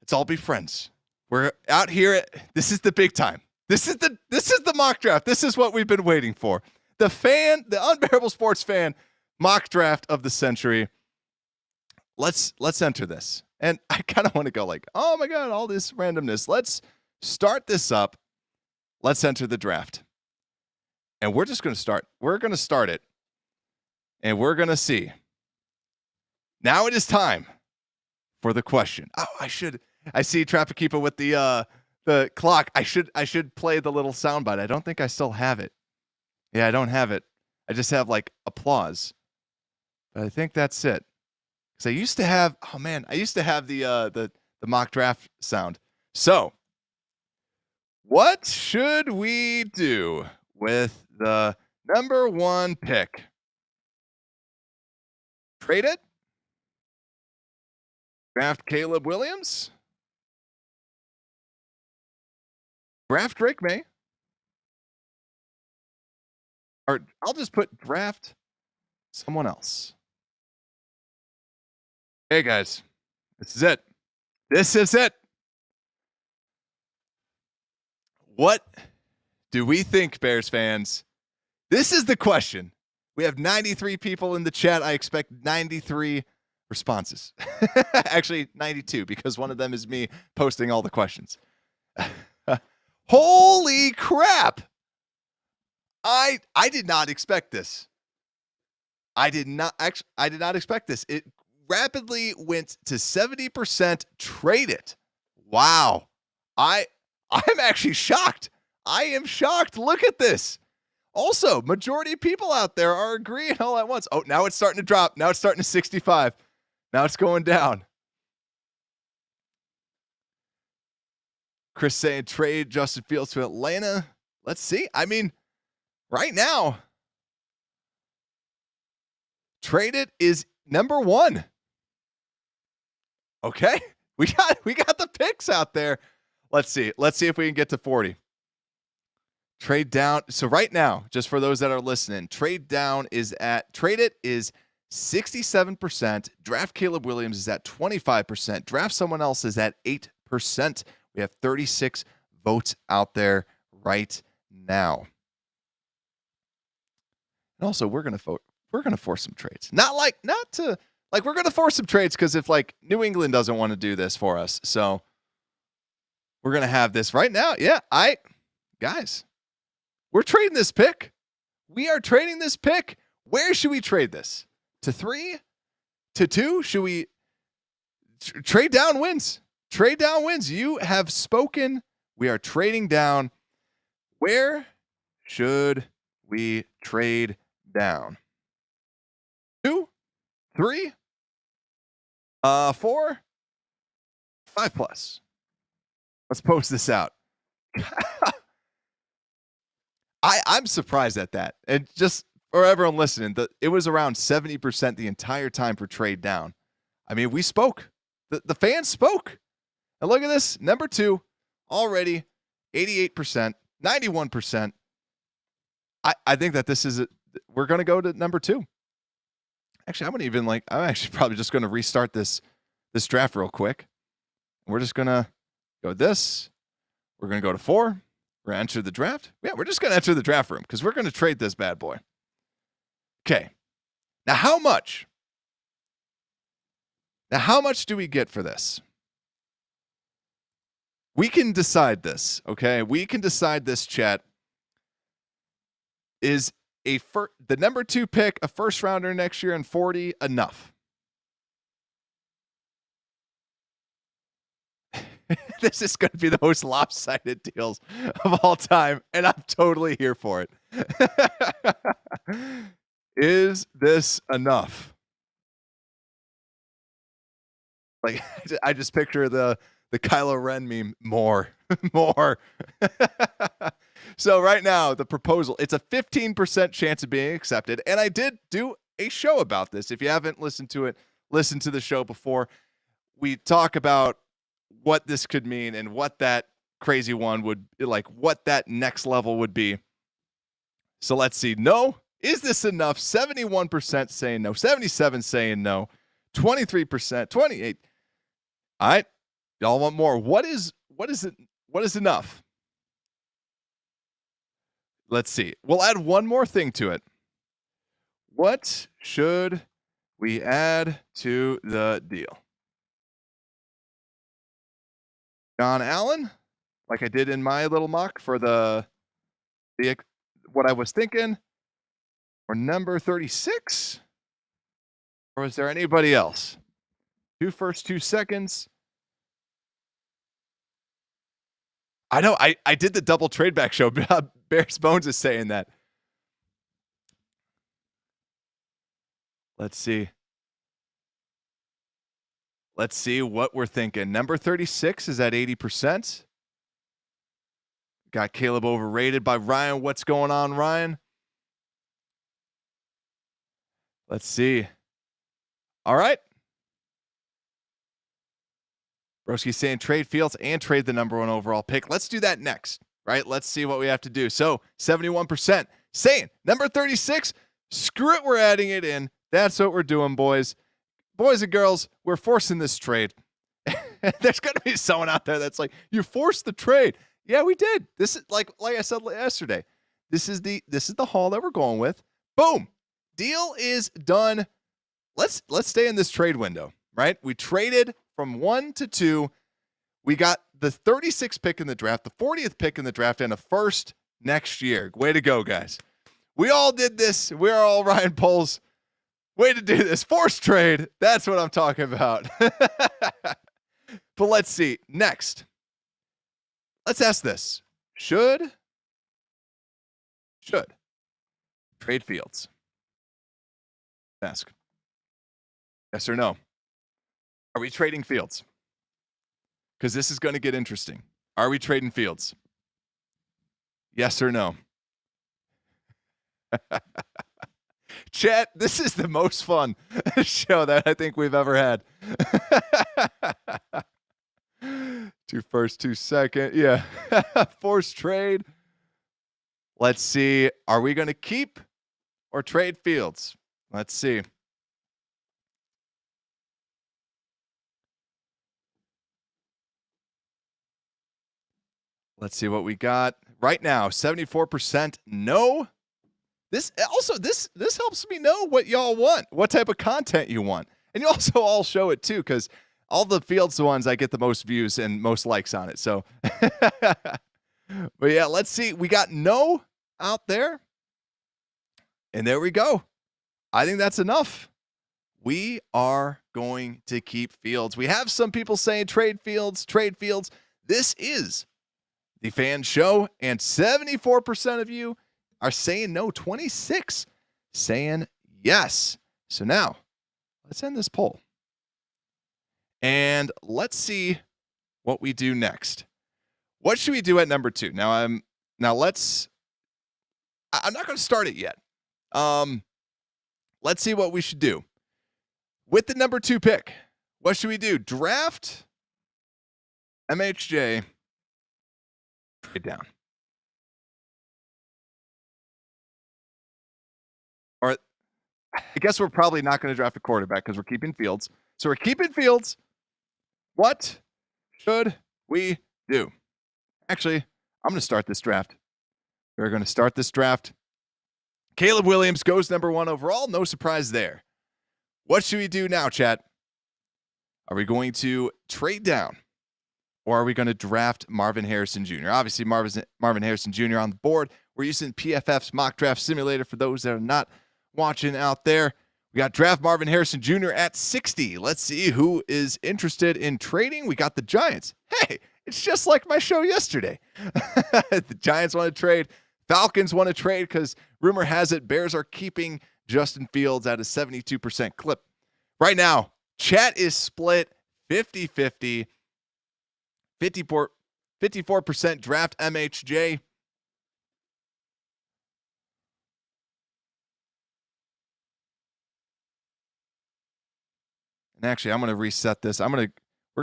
Let's all be friends. We're out here. This is the big time. This is the mock draft. This is what we've been waiting for. The Unbearable Sports Fan mock draft of the century. Let's enter this. And I kind of want to go like, oh my God, all this randomness. Let's start this up. Let's enter the draft. And we're just going to start. We're going to start it. And we're going to see. Now it is time for the question. Oh, I see Trapakeepa with the clock. I should play the little soundbite. I don't think I still have it. Yeah, I don't have it. I just have like applause. But I think that's it. Because I used to have, the mock draft sound. So, what should we do with the number 1 pick? Trade it? Draft Caleb Williams? Draft Drake May? Or I'll just put draft someone else. Hey guys, this is it. This is it. What do we think, Bears fans? This is the question. We have 93 people in the chat. I expect 93 responses. Actually, 92, because one of them is me posting all the questions. Holy crap! I did not expect this. I did not expect this. It rapidly went to 70% trade it. Wow. I'm actually shocked. I am shocked. Look at this. Also, majority of people out there are agreeing all at once. Oh, now it's starting to drop. Now it's starting to 65. Now it's going down. Chris saying trade Justin Fields to Atlanta. Let's see. I mean, right now, trade it is number 1. Okay, we got the picks out there. Let's see if we can get to 40. Trade down. So right now, just for those that are listening, trade it is 67%. Draft Caleb Williams is at 25%. Draft someone else is at 8%. We have 36 votes out there right now. And also, we're gonna force some trades. We're going to force some trades because if New England doesn't want to do this for us, so we're going to have this right now. Yeah, guys, we're trading this pick. We are trading this pick. Where should we trade this? To 3? To 2? Should we trade down wins? Trade down wins. You have spoken. We are trading down. Where should we trade down? 2? 3? 4? 5 plus. Let's post this out. I'm surprised at that. And just for everyone listening, it was around 70% the entire time for trade down. I mean, we spoke. The fans spoke. And look at this. Number 2, already 88%, 91%. I think that this is we're going to go to number 2. Actually, I'm actually probably just going to restart this draft real quick. We're just going to go this. We're going to go to 4. We're going to enter the draft. Yeah, we're just going to enter the draft room because we're going to trade this bad boy. Okay. Now, how much do we get for this? We can decide this, okay? We can decide this, chat. Is the number 2 pick, a first rounder next year, and 40 enough? This is going to be the most lopsided deals of all time, and I'm totally here for it. Is this enough? I just picture the Kylo Ren meme. More. So right now, the proposal, it's a 15% chance of being accepted. And I did do a show about this. If you haven't listened to it, listen to the show before. We talk about what this could mean and what that crazy one would like, what that next level would be. So let's see. No. Is this enough? 71% saying no. 77% saying no. 23%. 28%. All right. Y'all want more. What is it? What is enough? Let's see. We'll add one more thing to it. What should we add to the deal? John Allen, like I did in my little mock for the what I was thinking, or number 36? Or is there anybody else? 2 first, 2 seconds. I know I did the double trade back show. Bears Bones is saying that. Let's see. Let's see what we're thinking. Number 36 is at 80%. Got Caleb overrated by Ryan. What's going on, Ryan? Let's see. All right. Broski's saying trade Fields and trade the number 1 overall pick. Let's do that next, right? Let's see what we have to do. So 71% saying number 36, screw it, we're adding it in. That's what we're doing, boys. Boys and girls, we're forcing this trade. There's going to be someone out there that's like, you forced the trade. Yeah, we did. This is like I said yesterday. This is the haul that we're going with. Boom. Deal is done. Let's stay in this trade window, right? We traded from 1 to 2. We got the 36th pick in the draft, the 40th pick in the draft, and a first next year. Way to go, guys. We all did this. We're all Ryan Poles. Way to do this. Forced trade. That's what I'm talking about. But let's see. Next. Let's ask this. Should trade Fields? Ask. Yes or no? Are we trading Fields? Because this is going to get interesting. Are we trading Fields? Yes or no? Chat, this is the most fun show that I think we've ever had. 2 first, 2 second. Yeah. Forced trade. Let's see. Are we going to keep or trade Fields? Let's see. Let's see what we got right now. 74% no. This helps me know what y'all want, what type of content you want. And you also all show it too, because all the Fields ones, I get the most views and most likes on it. So, but yeah, let's see. We got no out there. And there we go. I think that's enough. We are going to keep Fields. We have some people saying trade Fields, trade Fields. This is the fan show, and 74% of you are saying no, 26 saying yes. So now let's end this poll and let's see what we do next. What should we do at number 2? I'm not going to start it yet. Let's see what we should do with the number 2 pick. What should we do? Draft MHJ, trade down. Or I guess we're probably not going to draft a quarterback because we're keeping Fields. So we're keeping Fields. What should we do? Actually, I'm going to start this draft. We're going to start this draft. Caleb Williams goes number 1 overall. No surprise there. What should we do now, chat? Are we going to trade down? Or are we going to draft Marvin Harrison Jr.? Obviously, Marvin Harrison Jr. on the board. We're using PFF's mock draft simulator for those that are not watching out there. We got draft Marvin Harrison Jr. at 60. Let's see who is interested in trading. We got the Giants. Hey, it's just like my show yesterday. The Giants want to trade. Falcons want to trade because rumor has it Bears are keeping Justin Fields at a 72% clip. Right now, chat is split 50-50. 54% draft MHJ. And actually, I'm going to reset this. We're going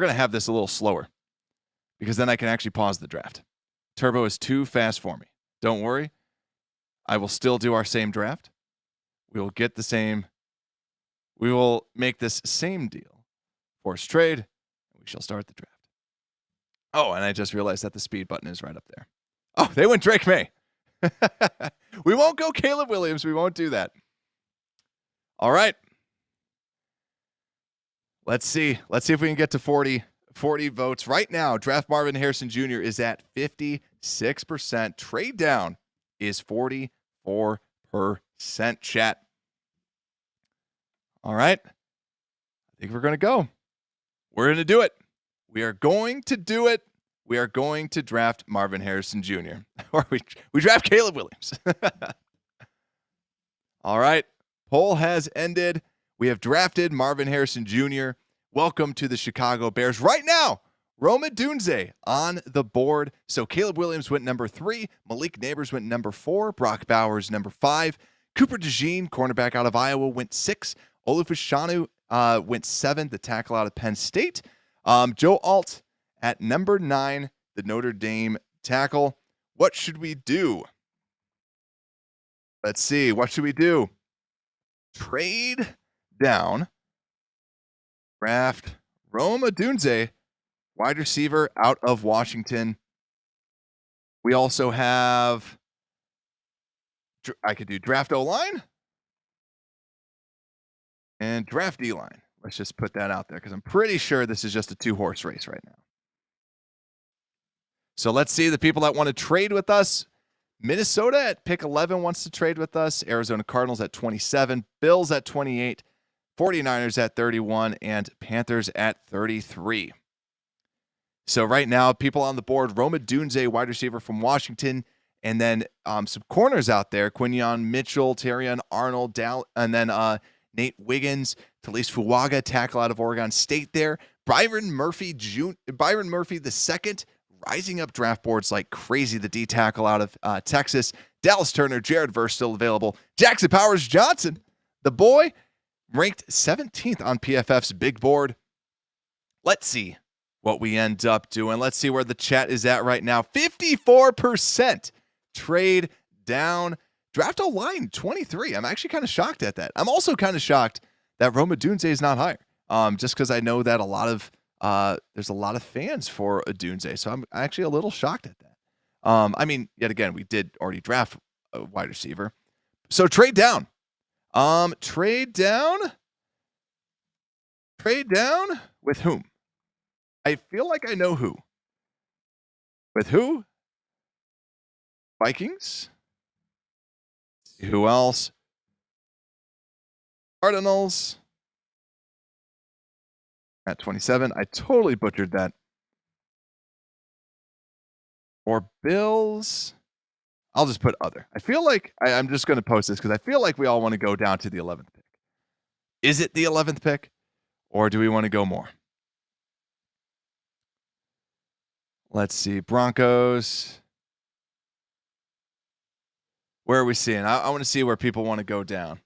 to have this a little slower because then I can actually pause the draft. Turbo is too fast for me. Don't worry. I will still do our same draft. We will get the same. We will make this same deal. Force trade. We shall start the draft. Oh, and I just realized that the speed button is right up there. Oh, they went Drake May. We won't go Caleb Williams. We won't do that. All right. Let's see. Let's see if we can get to 40 votes. Right now, draft Marvin Harrison Jr. is at 56%. Trade down is 44%, chat. All right. I think we're going to go. We're going to do it. We are going to do it. We are going to draft Marvin Harrison Jr. Or we draft Caleb Williams. All right. Poll has ended. We have drafted Marvin Harrison Jr. Welcome to the Chicago Bears. Right now, Rome Odunze on the board. So Caleb Williams went number 3. Malik Neighbors went number 4. Brock Bowers number 5. Cooper DeJean, cornerback out of Iowa, went 6. Olufashanu went 7, the tackle out of Penn State. Joe Alt at number 9, the Notre Dame tackle. What should we do? Let's see. What should we do? Trade down. Draft Rome Odunze, wide receiver out of Washington. We also have, I could do draft O-line and draft D-line. Let's just put that out there because I'm pretty sure this is just a 2-horse race right now. So let's see the people that want to trade with us. Minnesota at pick 11 wants to trade with us. Arizona Cardinals at 27. Bills at 28. 49ers at 31. And Panthers at 33. So right now, people on the board, Rome Odunze, wide receiver from Washington. And then some corners out there. Quinyon Mitchell, Terrion Arnold, and then Nate Wiggins, Talise Fuaga, tackle out of Oregon State there. Byron Murphy the second, rising up draft boards like crazy. The D tackle out of Texas. Dallas Turner, Jared Verse still available. Jackson Powers Johnson, the boy, ranked 17th on PFF's big board. Let's see what we end up doing. Let's see where the chat is at right now. 54% trade down. Draft O-line 23. I'm actually kind of shocked at that. I'm also kind of shocked that Rome Odunze is not higher. Just because I know that there's a lot of fans for Odunze, so I'm actually a little shocked at that. I mean, yet again, we did already draft a wide receiver. So trade down. Trade down with whom? I feel like I know who. With who? Vikings. Who else? Cardinals. At 27. I totally butchered that. Or Bills. I'll just put other. I feel like I'm just going to post this because I feel like we all want to go down to the 11th pick. Is it the 11th pick? Or do we want to go more? Let's see. Broncos. Where are we seeing? I want to see where people want to go down.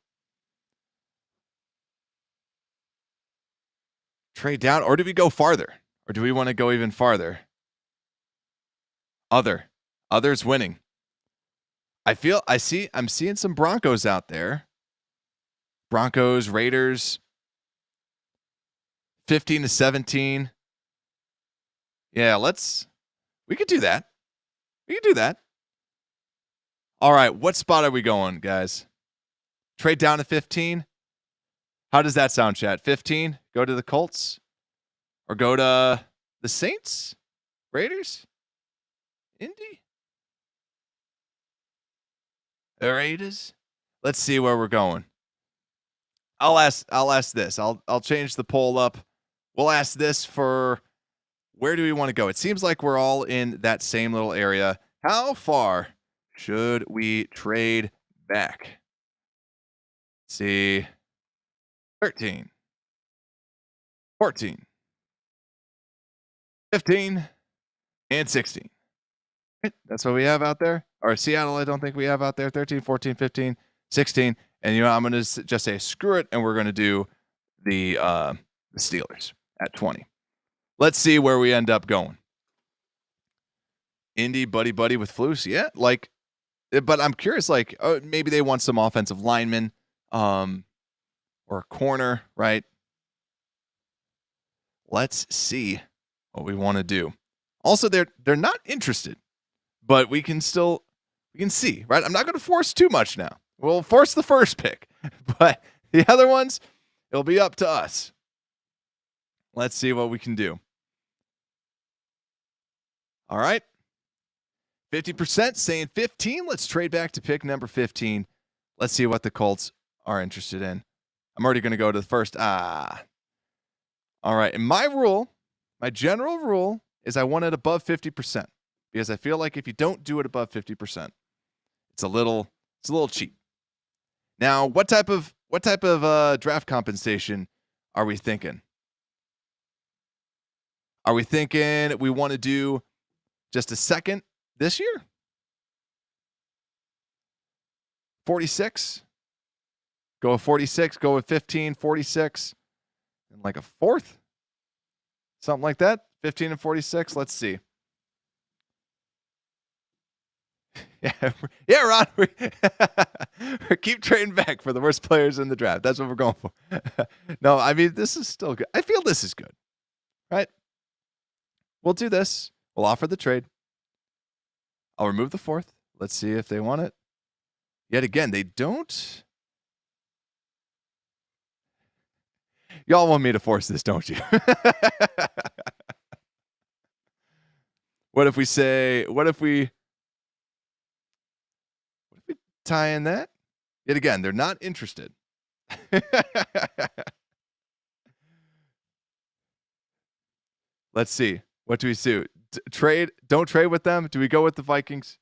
Trade down, or do we go farther? Or do we want to go even farther? Others winning. I'm seeing some Broncos out there. Broncos, Raiders, 15-17. Yeah, we could do that. We could do that. All right, what spot are we going, guys? Trade down to 15. How does that sound, chat? 15? Go to the Colts? Or go to the Saints? Raiders? Indy? The Raiders? Let's see where we're going. I'll ask this. I'll change the poll up. We'll ask this for where do we want to go? It seems like we're all in that same little area. How far should we trade back? Let's see. 13, 14, 15, and 16. That's what we have out there. Or Seattle, I don't think we have out there. 13, 14, 15, 16. And I'm going to just say screw it, and we're going to do the the Steelers at 20. Let's see where we end up going. Indy buddy with Flus, yeah, like, but I'm curious, like, maybe they want some offensive linemen, or a corner, right? Let's see what we want to do. Also, they're not interested, but we can see, right? I'm not going to force too much now. We'll force the first pick, but the other ones, it'll be up to us. Let's see what we can do. All right. 50% saying 15. Let's trade back to pick number 15. Let's see what the Colts are interested in. I'm already going to go to the first. All right. And my general rule is I want it above 50% because I feel like if you don't do it above 50%, it's a little cheap. Now, what type of draft compensation are we thinking? Are we thinking we want to do just a second this year? 46? Go with 46, go with 15, 46, and like a fourth? Something like that? 15 and 46? Let's see. Yeah, Ron. We keep trading back for the worst players in the draft. That's what we're going for. No, I mean, this is still good. I feel this is good, right? We'll do this. We'll offer the trade. I'll remove the fourth. Let's see if they want it. Yet again, they don't. Y'all want me to force this, don't you? What if we tie in that? Yet again, they're not interested. Let's see. What do we do? Trade? Don't trade with them? Do we go with the Vikings?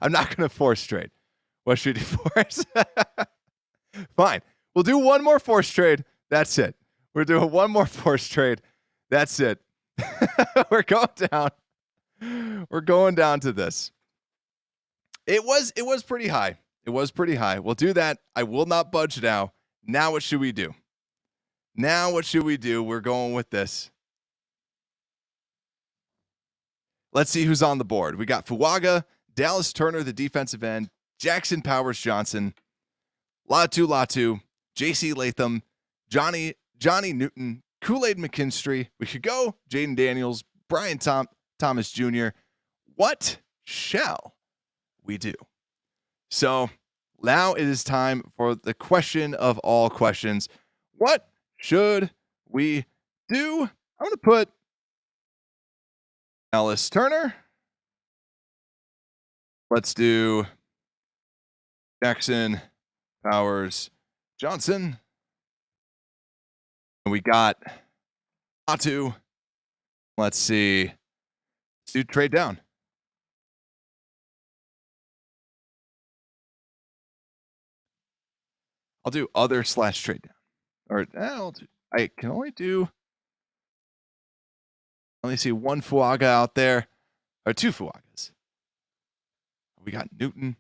I'm not going to force trade. What should you force? Fine. We'll do one more force trade. That's it. We're doing one more force trade. That's it. We're going down. We're going down to this. It was pretty high. It was pretty high. We'll do that. I will not budge now. Now what should we do? We're going with this. Let's see who's on the board. We got Fuaga, Dallas Turner, the defensive end, Jackson Powers Johnson, Latu, J.C. Latham, Johnny Newton, Kool-Aid McKinstry. We could go Jaden Daniels, Brian Thomas Jr. What shall we do? So now it is time for the question of all questions. What should we do? I'm going to put Dallas Turner. Let's do Jackson Powers Johnson. And we got Latu. Let's see. Let's do trade down. I'll do other / trade down. Or I can only see one Fuaga out there. Or two Fuagas. We got Newton.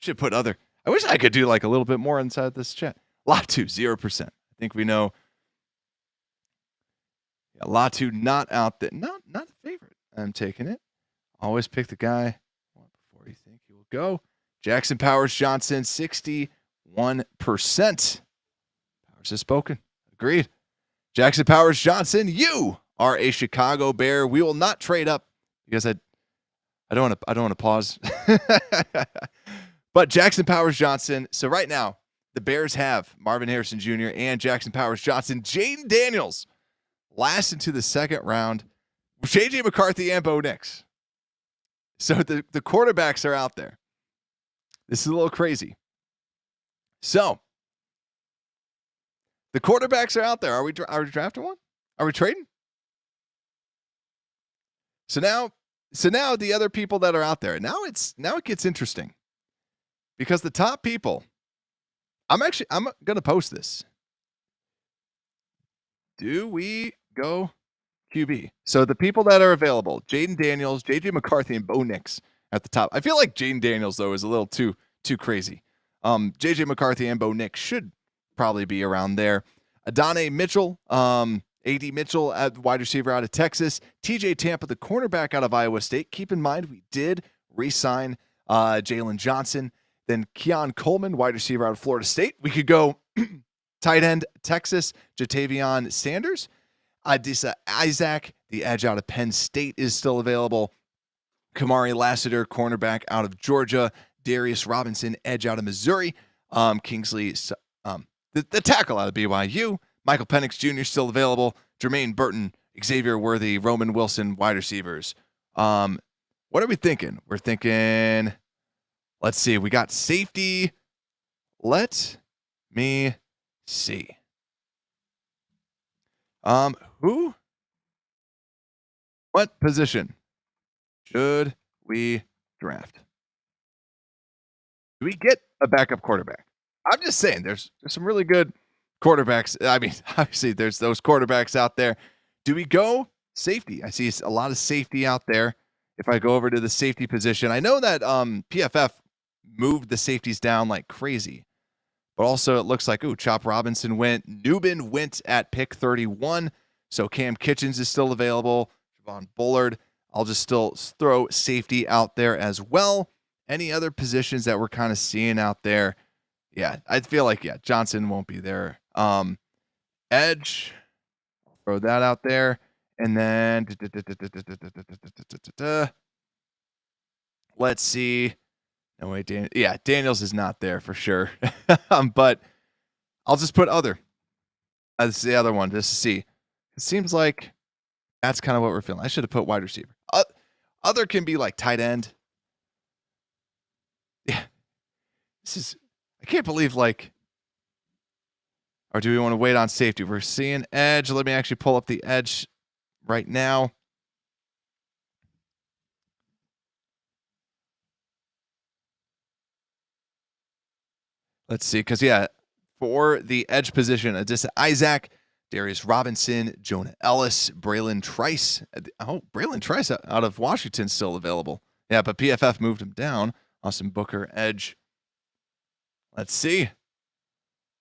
Should put other. I wish I could do like a little bit more inside this chat. Latu, 0%. I think we know. Yeah, Latu not out there. Not a favorite. I'm taking it. Always pick the guy before you think he will go. Jackson Powers Johnson, 61%. Powers has spoken. Agreed. Jackson Powers Johnson, you are a Chicago Bear. We will not trade up because I don't want to pause. But Jackson Powers Johnson. So right now, the Bears have Marvin Harrison Jr. and Jackson Powers Johnson. Jaden Daniels last into the second round. J.J. McCarthy and Bo Nix. So the quarterbacks are out there. This is a little crazy. So the quarterbacks are out there. Are we drafting one? Are we trading? So now the other people that are out there. Now it gets interesting. Because the top people, I'm going to post this. Do we go QB? So the people that are available, Jaden Daniels, J.J. McCarthy, and Bo Nix at the top. I feel like Jaden Daniels, though, is a little too crazy. J.J. McCarthy and Bo Nix should probably be around there. Adonai Mitchell, A.D. Mitchell at wide receiver out of Texas. T.J. Tampa, the cornerback out of Iowa State. Keep in mind, we did re-sign Jalen Johnson. Then Keon Coleman, wide receiver out of Florida State. We could go tight end, Texas, Jatavion Sanders. Adisa Isaac, the edge out of Penn State, is still available. Kamari Lassiter, cornerback out of Georgia. Darius Robinson, edge out of Missouri. Kingsley, the tackle out of BYU. Michael Penix Jr. still available. Jermaine Burton, Xavier Worthy, Roman Wilson, wide receivers. What are we thinking? We're thinking, let's see. We got safety. Let me see. Who? What position should we draft? Do we get a backup quarterback? I'm just saying, there's some really good quarterbacks. I mean, obviously, there's those quarterbacks out there. Do we go safety? I see a lot of safety out there. If I go over to the safety position, I know that PFF moved the safeties down like crazy. But also, it looks like, Chop Robinson went. Newbin went at pick 31. So Cam Kitchens is still available. Javon Bullard. I'll just still throw safety out there as well. Any other positions that we're kind of seeing out there? Yeah, I feel like, Johnson won't be there. Edge. I'll throw that out there. And then, let's see. No, wait, Daniels is not there for sure. But I'll just put other as the other one just to see. It seems like that's kind of what we're feeling. I should have put wide receiver. Other can be like tight end. Yeah. I can't believe or do we want to wait on safety? We're seeing edge. Let me actually pull up the edge right now. Let's see, because, for the edge position, Adisa Isaac, Darius Robinson, Jonah Ellis, Braylon Trice. Braylon Trice out of Washington still available. Yeah, but PFF moved him down. Austin Booker, edge. Let's see.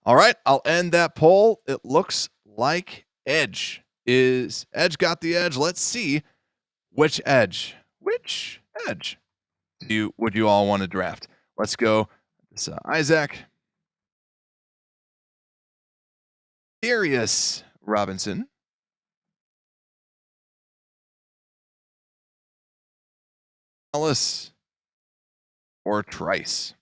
All right, I'll end that poll. It looks like edge got the edge. Let's see which edge would you all want to draft. Let's go. Isaac. Darius Robinson. Ellis or Trice.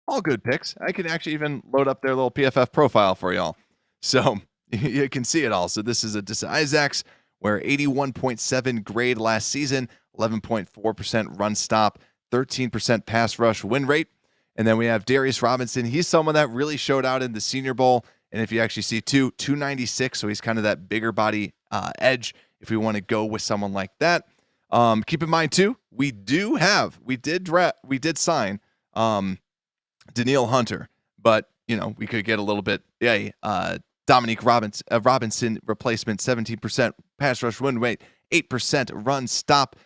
All good picks. I can actually even load up their little PFF profile for y'all. So you can see it all. So this is Adisa Isaacs, where 81.7 grade last season, 11.4% run stop, 13% pass rush win rate. And then we have Darius Robinson. He's someone that really showed out in the Senior Bowl. And if you actually see 296, so he's kind of that bigger body edge if we want to go with someone like that. Keep in mind, too, we did sign Daniil Hunter, but, we could get a little bit, Dominique Robinson replacement, 17% pass rush win rate, 8% run stop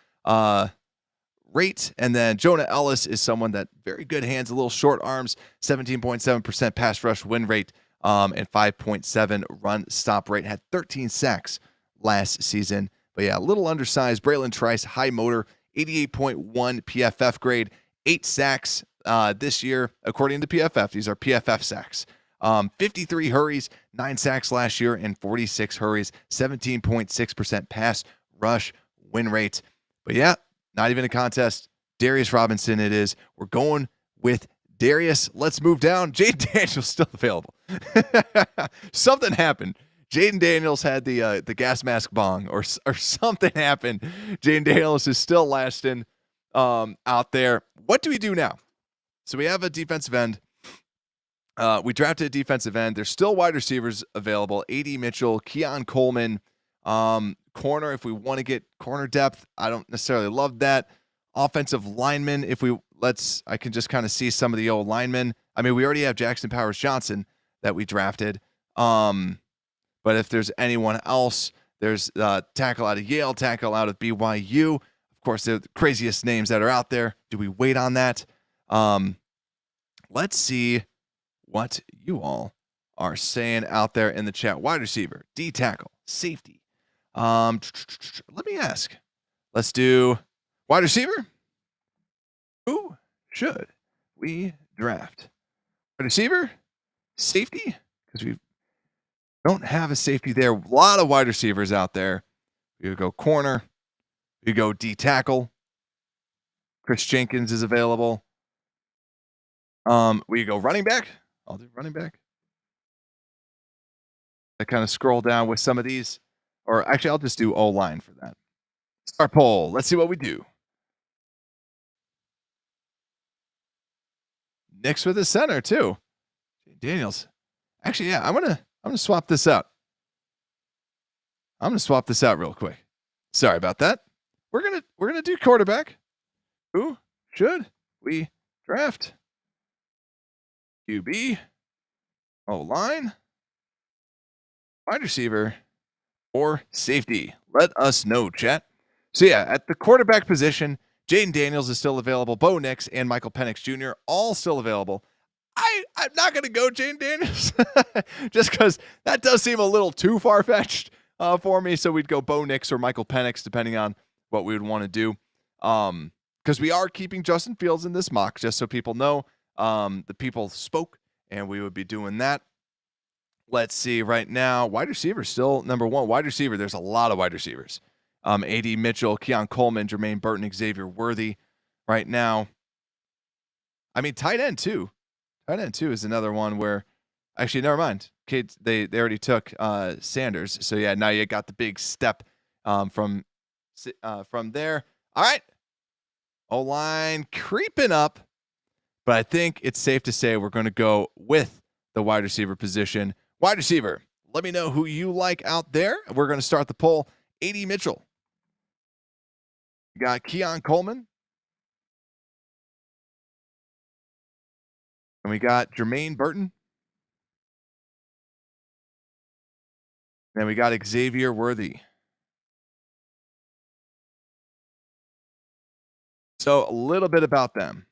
rate. And then Jonah Ellis is someone that very good hands, a little short arms, 17.7% pass rush win rate, and 5.7 run stop rate. Had 13 sacks last season. But a little undersized. Braylon Trice, high motor, 88.1 PFF grade, 8 sacks this year, according to PFF. These are PFF sacks. 53 hurries, 9 sacks last year, and 46 hurries, 17.6% pass rush win rate. But not even a contest. Darius Robinson it is. We're going with Darius. Let's move down. Jaden Daniels still available. Something happened. Jaden Daniels had the gas mask bong or something happened. Jaden Daniels is still lasting out there. What do we do now? So we have a defensive end. We drafted a defensive end. There's still wide receivers available. A.D. Mitchell, Keon Coleman, corner. If we want to get corner depth, I don't necessarily love that. Offensive lineman. I can just kind of see some of the old linemen. I mean, we already have Jackson Powers Johnson that we drafted. But if there's anyone else, there's tackle out of Yale, tackle out of BYU. Of course, they're the craziest names that are out there. Do we wait on that? let's see what you all are saying out there in the chat. Wide receiver, D tackle, safety. Let me ask. Let's do wide receiver. Who should we draft? Wide receiver, safety, because we don't have a safety there. A lot of wide receivers out there. We go corner. We go D tackle. Chris Jenkins is available. We go running back. I'll do running back. I kind of scroll down with some of these, or actually, I'll just do O-line for that. Start poll. Let's see what we do. Knicks with the center too. Daniels. Actually, yeah, I'm gonna swap this out. I'm gonna swap this out real quick. Sorry about that. We're gonna do quarterback. Who should we draft? QB, O-line, wide receiver, or safety? Let us know, chat. So yeah, at the quarterback position, Jaden Daniels is still available. Bo Nix and Michael Penix Jr. all still available. I'm not going to go Jaden Daniels just because that does seem a little too far-fetched for me. So we'd go Bo Nix or Michael Penix, depending on what we would want to do. Because we are keeping Justin Fields in this mock, just so people know. The people spoke, and we would be doing that. Let's see right now. Wide receiver still number one. Wide receiver, there's a lot of wide receivers. A.D. Mitchell, Keon Coleman, Jermaine Burton, Xavier Worthy right now. I mean, tight end too. Tight end too is another one where, actually, never mind. Kids, they already took Sanders. So yeah, now you got the big step from there. All right. O-line creeping up. But I think it's safe to say we're going to go with the wide receiver position. Wide receiver, let me know who you like out there. We're going to start the poll. A.D. Mitchell. We got Keon Coleman. And we got Jermaine Burton. Then we got Xavier Worthy. So a little bit about them.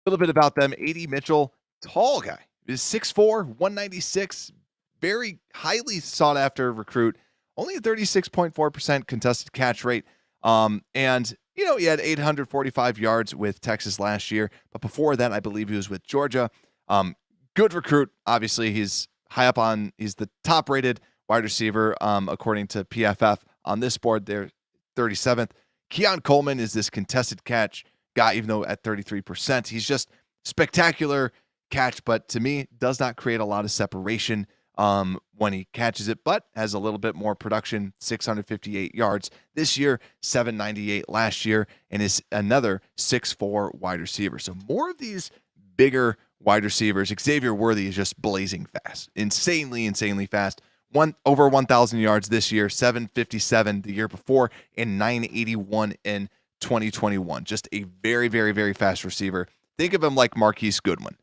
A.D. Mitchell, tall guy. He's 6'4", 196, very highly sought after recruit. Only a 36.4% contested catch rate. And, you know, he had 845 yards with Texas last year. But before that, I believe he was with Georgia. Good recruit. Obviously, he's high up on, he's the top rated wide receiver, according to PFF on this board. They're 37th. Keon Coleman is this contested catch guy, even though at 33%, he's just spectacular catch, but to me, does not create a lot of separation when he catches it, but has a little bit more production, 658 yards this year, 798 last year, and is another 6'4" wide receiver. So more of these bigger wide receivers. Xavier Worthy is just blazing fast, insanely fast. Over 1,000 yards this year, 757 the year before, and 981 in 2021. Just a very, very, very fast receiver. Think of him like Marquise Goodwin.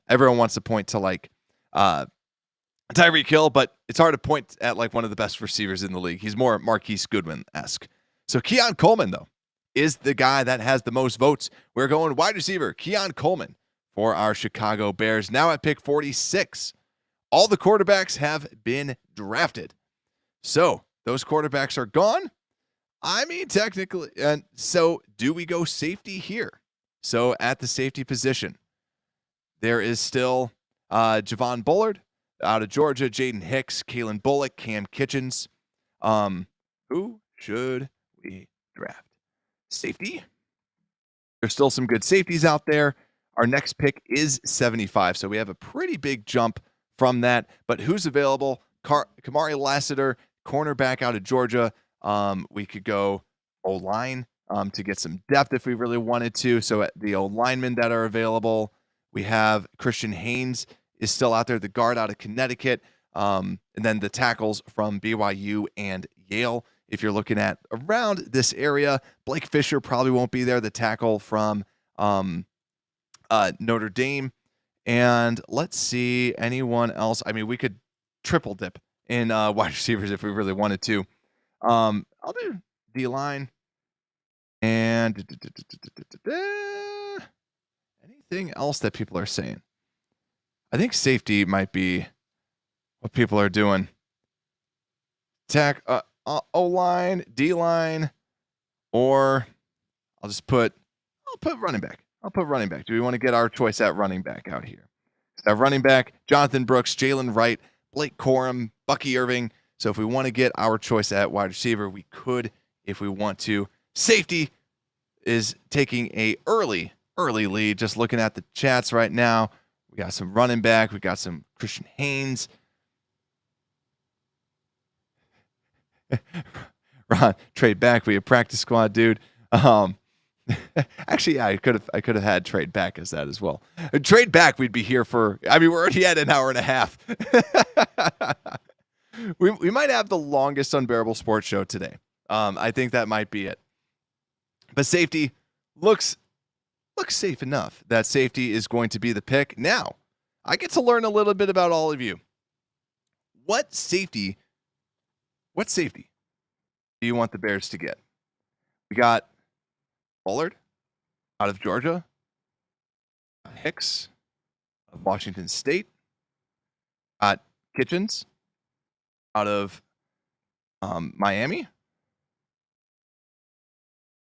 Everyone wants to point to like Tyreek Hill, but it's hard to point at like one of the best receivers in the league. He's more Marquise Goodwin-esque. So Keon Coleman, though, is the guy that has the most votes. We're going wide receiver, Keon Coleman, for our Chicago Bears. Now at pick 46. All the quarterbacks have been drafted. So those quarterbacks are gone. I mean, technically. And so do we go safety here? So at the safety position, there is still Javon Bullard out of Georgia, Jaden Hicks, Kalen Bullock, Cam Kitchens. Who should we draft? Safety. There's still some good safeties out there. Our next pick is 75, so we have a pretty big jump from that. But who's available? Kamari Lassiter, cornerback out of Georgia. We could go O-line to get some depth if we really wanted to. So the O-linemen that are available, we have Christian Haynes is still out there, the guard out of Connecticut. And then the tackles from BYU and Yale. If you're looking at around this area, Blake Fisher probably won't be there, the tackle from Notre Dame. And let's see anyone else. I mean, we could triple dip in wide receivers if we really wanted to. I'll do D-line. And anything else that people are saying? I think safety might be what people are doing. O-line, D-line, or I'll put running back. Do we want to get our choice at running back out here? So our running back, Jonathan Brooks, Jalen Wright, Blake Corum, Bucky Irving. So if we want to get our choice at wide receiver, we could if we want to. Safety is taking a early lead. Just looking at the chats right now, we got some running back. We got some Christian Haynes. Ron, trade back. We have practice squad, dude. Actually, yeah, I could have had trade back as that as well. Trade back, we'd be here for. I mean, we're already at an hour and a half. we might have the longest unbearable sports show today. I think that might be it. But safety looks safe enough. That safety is going to be the pick. Now, I get to learn a little bit about all of you. What safety do you want the Bears to get? We got Bullard out of Georgia, Hicks of Washington State, Kitchens out of Miami,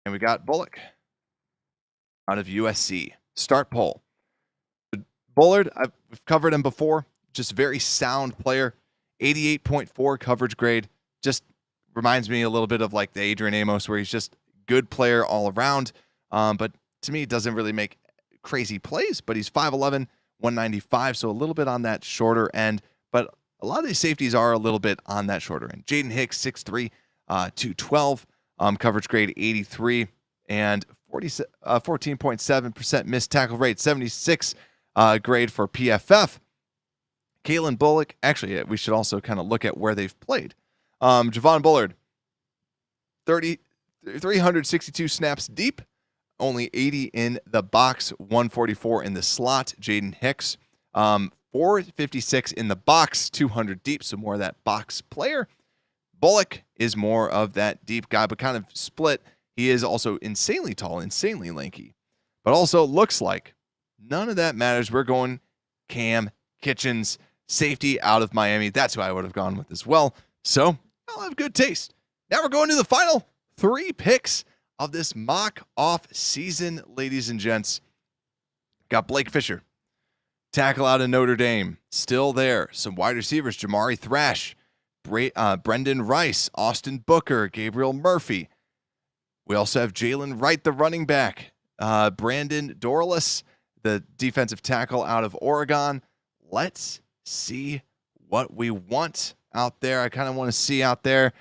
and we got Bullock out of USC. Start poll. Bullard, we've covered him before. Just very sound player. 88.4 coverage grade. Just reminds me a little bit of like the Adrian Amos, where he's just good player all around. But to me, doesn't really make crazy plays. But he's 5'11", 195, so a little bit on that shorter end. But a lot of these safeties are a little bit on that shorter end. Jaden Hicks, 6'3", 212, coverage grade 83, and 14.7% missed tackle rate, 76 grade for PFF. Kalen Bullock, actually, we should also kind of look at where they've played. Javon Bullard, 362 snaps deep, only 80 in the box, 144 in the slot. Jaden Hicks, 456 in the box, 200 deep, so more of that box player. Bullock is more of that deep guy, but kind of split. He is also insanely tall, insanely lanky, but also looks like none of that matters. We're going Cam Kitchens, safety out of Miami. That's who I would have gone with as well. So I'll have good taste. Now we're going to the final 3 picks of this mock off season, ladies and gents. Got Blake Fisher, tackle out of Notre Dame, still there. Some wide receivers, Jamari Thrash, Brendan Rice, Austin Booker, Gabriel Murphy. We also have Jalen Wright, the running back, Brandon Dorlus, the defensive tackle out of Oregon. Let's see what we want out there. I kind of want to see out there.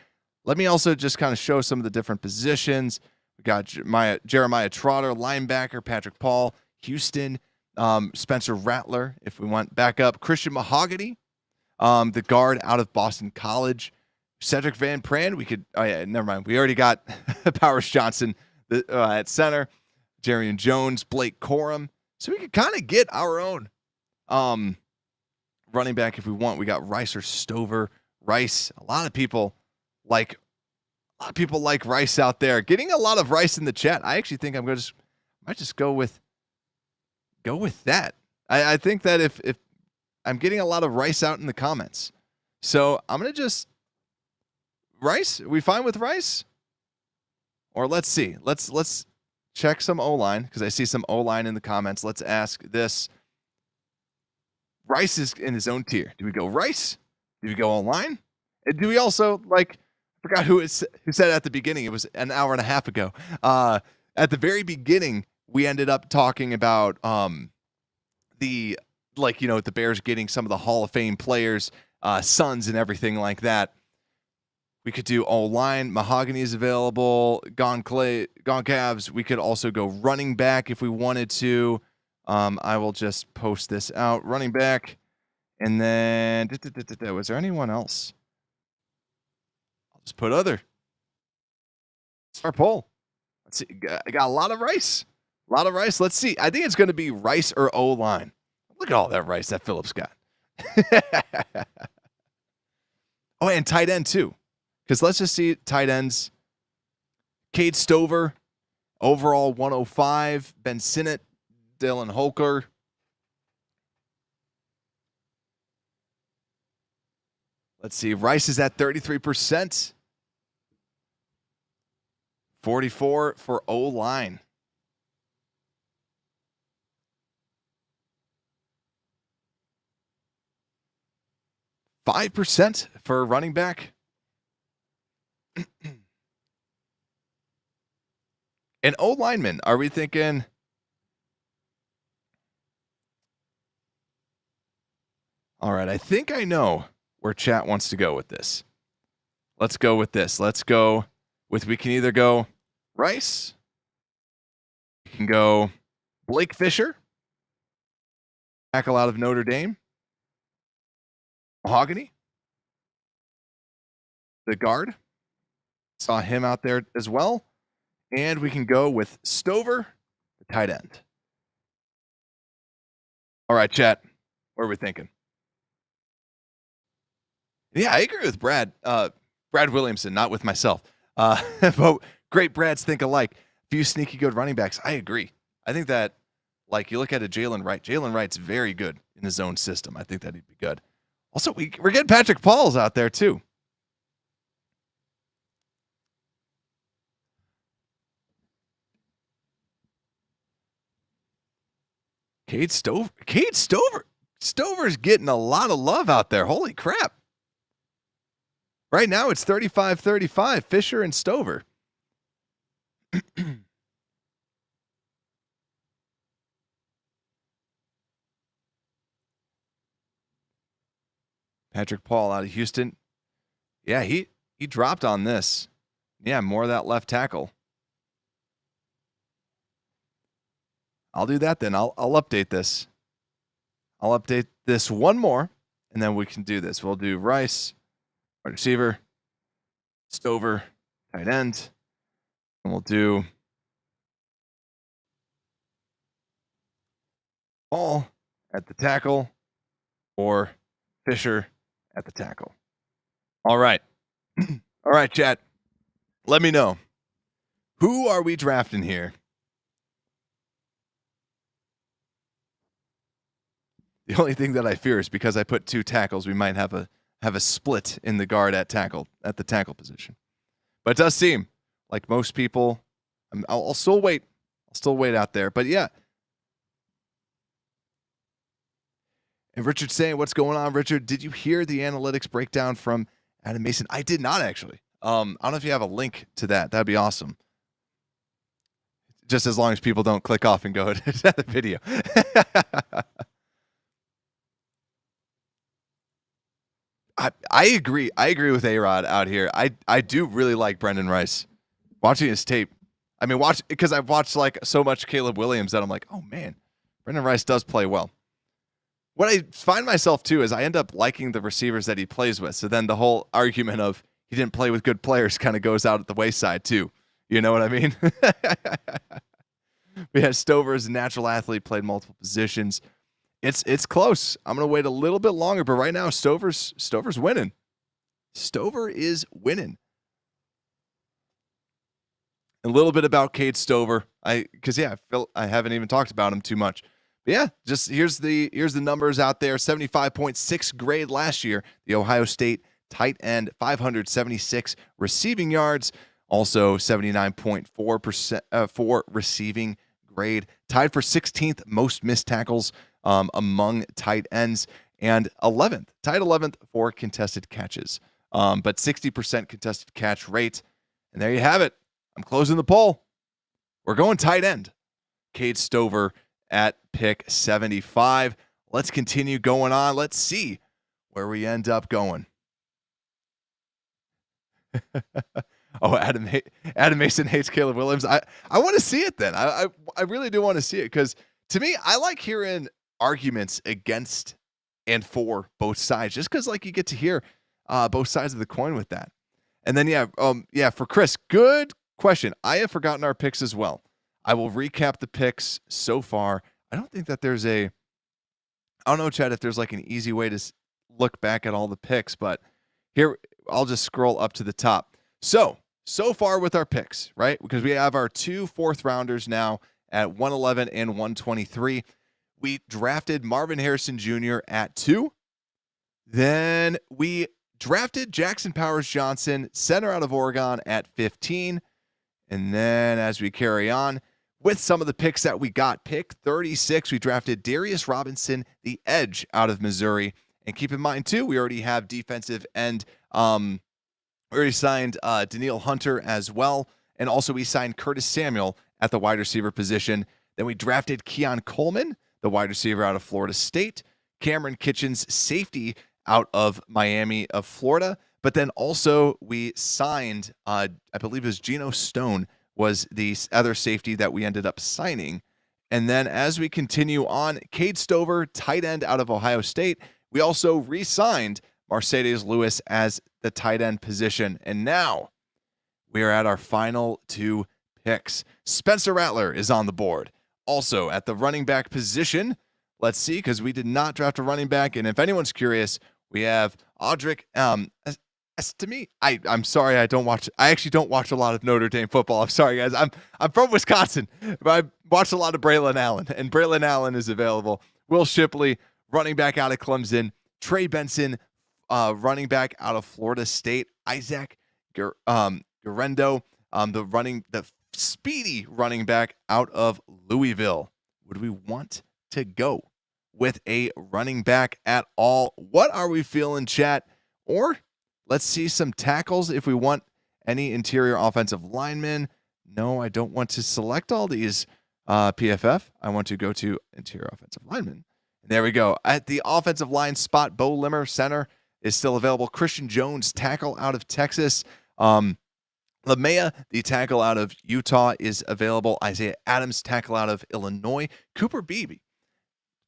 Let me also just kind of show some of the different positions. We got Jeremiah Trotter, linebacker, Patrick Paul, Houston, Spencer Rattler, if we want back up, Christian Mahogany, the guard out of Boston College, Cedric Van Pran. We could, never mind. We already got Powers Johnson at center, Jarian Jones, Blake Corum. So we could kind of get our own running back if we want. We got Rice or Stover. Rice. A lot of people like Rice out there. Getting a lot of Rice in the chat. I actually think might just go with that. I think that if I'm getting a lot of Rice out in the comments, so I'm gonna just Rice. Are we fine with Rice? Or let's see. Let's check some O-line, because I see some O-line in the comments. Let's ask this. Rice is in his own tier. Do we go Rice? Do we go O-line? And do we also, I forgot who said at the beginning, it was an hour and a half ago. At the very beginning, we ended up talking about the Bears getting some of the Hall of Fame players, sons and everything like that. We could do O-line. Mahogany is available. Gone Cavs. We could also go running back if we wanted to. I will just post this out. Running back. And then, was there anyone else? I'll just put other. Start poll. Let's see. I got a lot of Rice. Let's see. I think it's going to be Rice or O-line. Look at all that Rice that Phillips got. Oh, and tight end too. Because let's just see tight ends. Cade Stover, overall 105. Ben Sinnott, Dylan Holker. Let's see. Rice is at 33%. 44 for O-line. $5% for running back. And O-lineman, are we thinking? All right, I think I know where chat wants to go with this. Let's go with this. Let's go with, we can either go Rice, we can go Blake Fisher, tackle out of Notre Dame, Mahogany, the guard, saw him out there as well, and we can go with Stover, the tight end. All right, chat, what are we thinking? Yeah, I agree with Brad. Brad Williamson, not with myself. But great Brads think alike. Few sneaky good running backs. I agree. I think that, like, you look at a Jalen Wright. Jalen Wright's very good in his own system. I think that he'd be good. Also, we're getting Patrick Pauls out there too. Cade Stover. Stover's getting a lot of love out there. Holy crap. Right now it's 35-35, Fisher and Stover. Patrick Paul out of Houston. Yeah, he dropped on this. Yeah, more of that left tackle. I'll do that then. I'll update this. I'll update this one more, and then we can do this. We'll do Rice, wide receiver, Stover, tight end, and we'll do Paul at the tackle or Fisher at the tackle. All right. All right, chat. Let me know. Who are we drafting here? The only thing that I fear is because I put two tackles, we might have a split in the guard at the tackle position. But it does seem like most people, I'll still wait. I'll still wait out there. But yeah. And Richard's saying, what's going on, Richard? Did you hear the analytics breakdown from Adam Mason? I did not, actually. I don't know if you have a link to that. That'd be awesome. Just as long as people don't click off and go to the video. I agree. I agree with A-Rod out here. I do really like Brendan Rice. Watching his tape. I mean, because I've watched like so much Caleb Williams that I'm like, oh man, Brendan Rice does play well. What I find myself too is I end up liking the receivers that he plays with. So then the whole argument of he didn't play with good players kind of goes out at the wayside too. You know what I mean? We had Stover as a natural athlete, played multiple positions. It's close. I'm going to wait a little bit longer, but right now Stover's winning. Stover is winning. A little bit about Cade Stover. I feel I haven't even talked about him too much. But yeah, just here's the numbers out there. 75.6 grade last year. The Ohio State tight end, 576 receiving yards, also 79.4% for receiving grade. Tied for 16th most missed tackles among tight ends, and 11th, tied 11th for contested catches. But 60% contested catch rate. And there you have it. I'm closing the poll. We're going tight end. Cade Stover at pick 75. Let's continue going on. Let's see where we end up going. Oh, Adam Mason hates Caleb Williams. I want to see it then. I really do want to see it, because to me, I like hearing arguments against and for both sides, just because like you get to hear both sides of the coin with that. And then for Chris, good question. I have forgotten our picks as well. I will recap the picks so far. I don't think that there's I don't know, Chad, if there's like an easy way to look back at all the picks, but here I'll just scroll up to the top. So far with our picks, right? Because we have our 2 4th rounders now, at 111 and 123. We drafted Marvin Harrison Jr. at 2. Then we drafted Jackson Powers Johnson, center out of Oregon, at 15. And then as we carry on with some of the picks that we got, pick 36, we drafted Darius Robinson, the edge out of Missouri. And keep in mind, too, we already have defensive end. We already signed Daniil Hunter as well. And also we signed Curtis Samuel at the wide receiver position. Then we drafted Keon Coleman, the wide receiver out of Florida State. Cameron Kitchens, safety out of Miami of Florida. But then also we signed, I believe it was Geno Stone was the other safety that we ended up signing. And then as we continue on, Cade Stover, tight end out of Ohio State. We also re-signed Mercedes Lewis as the tight end position. And now we are at our final 2 picks. Spencer Rattler is on the board. Also at the running back position, let's see, because we did not draft a running back. And if anyone's curious, we have Audric. To me, I'm sorry, I actually don't watch a lot of Notre Dame football. I'm sorry, guys. I'm from Wisconsin, but I watched a lot of Braylon Allen, and Braylon Allen is available. Will Shipley, running back out of Clemson. Trey Benson, running back out of Florida State. Isaac Garendo, the speedy running back out of Louisville. Would we want to go with a running back at all? What are we feeling, chat? Or let's see some tackles if we want any interior offensive linemen. No, I don't want to select all these PFF. I want to go to interior offensive linemen. And there we go. At the offensive line spot, Bo Limmer, center, is still available. Christian Jones, tackle out of Texas. LaMea, the tackle out of Utah, is available. Isaiah Adams, tackle out of Illinois. Cooper Beebe,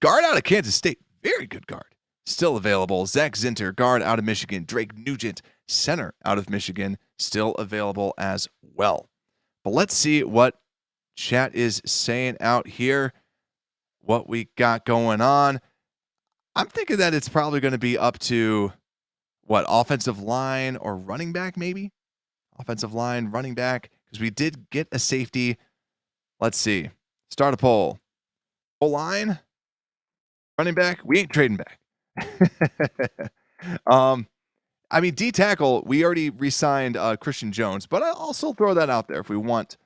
guard out of Kansas State. Very good guard. Still available. Zach Zinter, guard out of Michigan. Drake Nugent, center out of Michigan, still available as well. But let's see what chat is saying out here, what we got going on. I'm thinking that it's probably going to be up to, offensive line or running back maybe? Offensive line, running back, because we did get a safety. Let's see. Start a poll. O-line, running back, we ain't trading back. D tackle, we already re-signed Christian Jones, but I'll also throw that out there if we want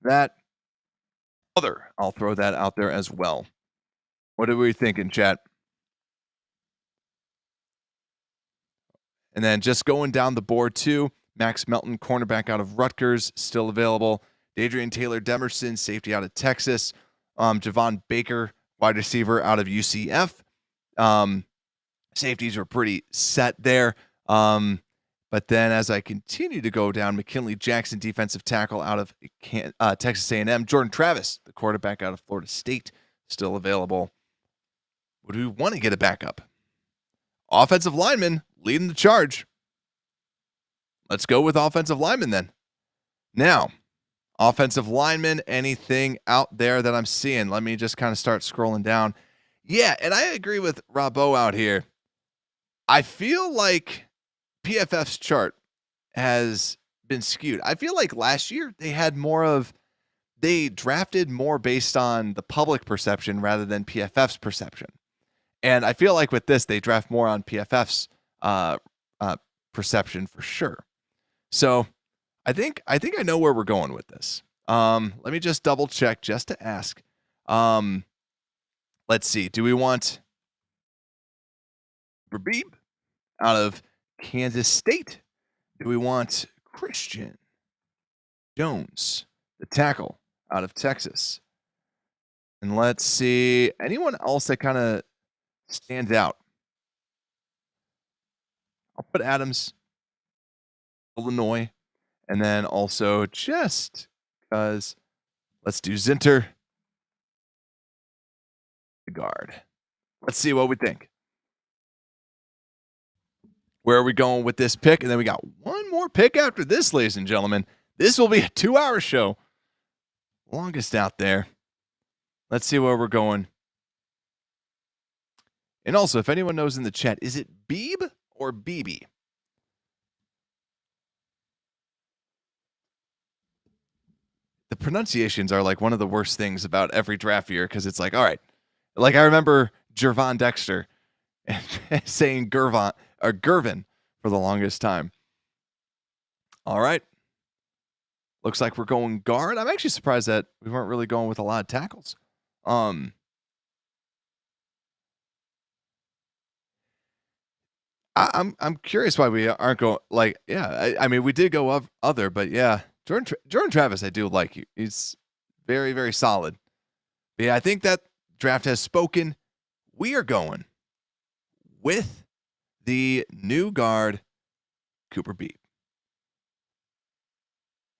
that other. I'll throw that out there as well. What are we thinking, chat? And then just going down the board too, Max Melton, cornerback out of Rutgers, still available. Dadrian Taylor Demerson, safety out of Texas. Javon Baker, wide receiver out of UCF. Safeties are pretty set there. But then as I continue to go down, McKinley Jackson, defensive tackle out of Texas A&M. Jordan Travis, the quarterback out of Florida State, still available. Would we want to get a backup? Offensive lineman leading the charge. Let's go with offensive lineman then. Now, offensive lineman, anything out there that I'm seeing? Let me just kind of start scrolling down. Yeah, and I agree with Robbo out here. I feel like PFF's chart has been skewed. I feel like last year they drafted more based on the public perception rather than PFF's perception. And I feel like with this, they draft more on PFF's perception for sure. So I think I know where we're going with this. Let me just double check just to ask. Let's see. Do we want Rabib out of Kansas State? Do we want Christian Jones, the tackle out of Texas? And let's see. Anyone else that kind of stands out? I'll put Adams, Illinois, and then also just because let's do Zinter, the guard. Let's see what we think. Where are we going with this pick? And then we got one more pick after this, ladies and gentlemen. This will be a 2-hour show. Longest out there. Let's see where we're going. And also, if anyone knows in the chat, is it Beeb or Beebe? pronunciations are like one of the worst things about every draft year because it's like, all right, like I remember Gervon Dexter saying Gervin for the longest time. All right. Looks like we're going guard. I'm actually surprised that we weren't really going with a lot of tackles. I'm curious why we aren't going like, yeah, I mean, we did go other, but yeah, Jordan Travis, I do like you. He's very, very solid. But yeah, I think that draft has spoken. We are going with the new guard, Cooper Beebe.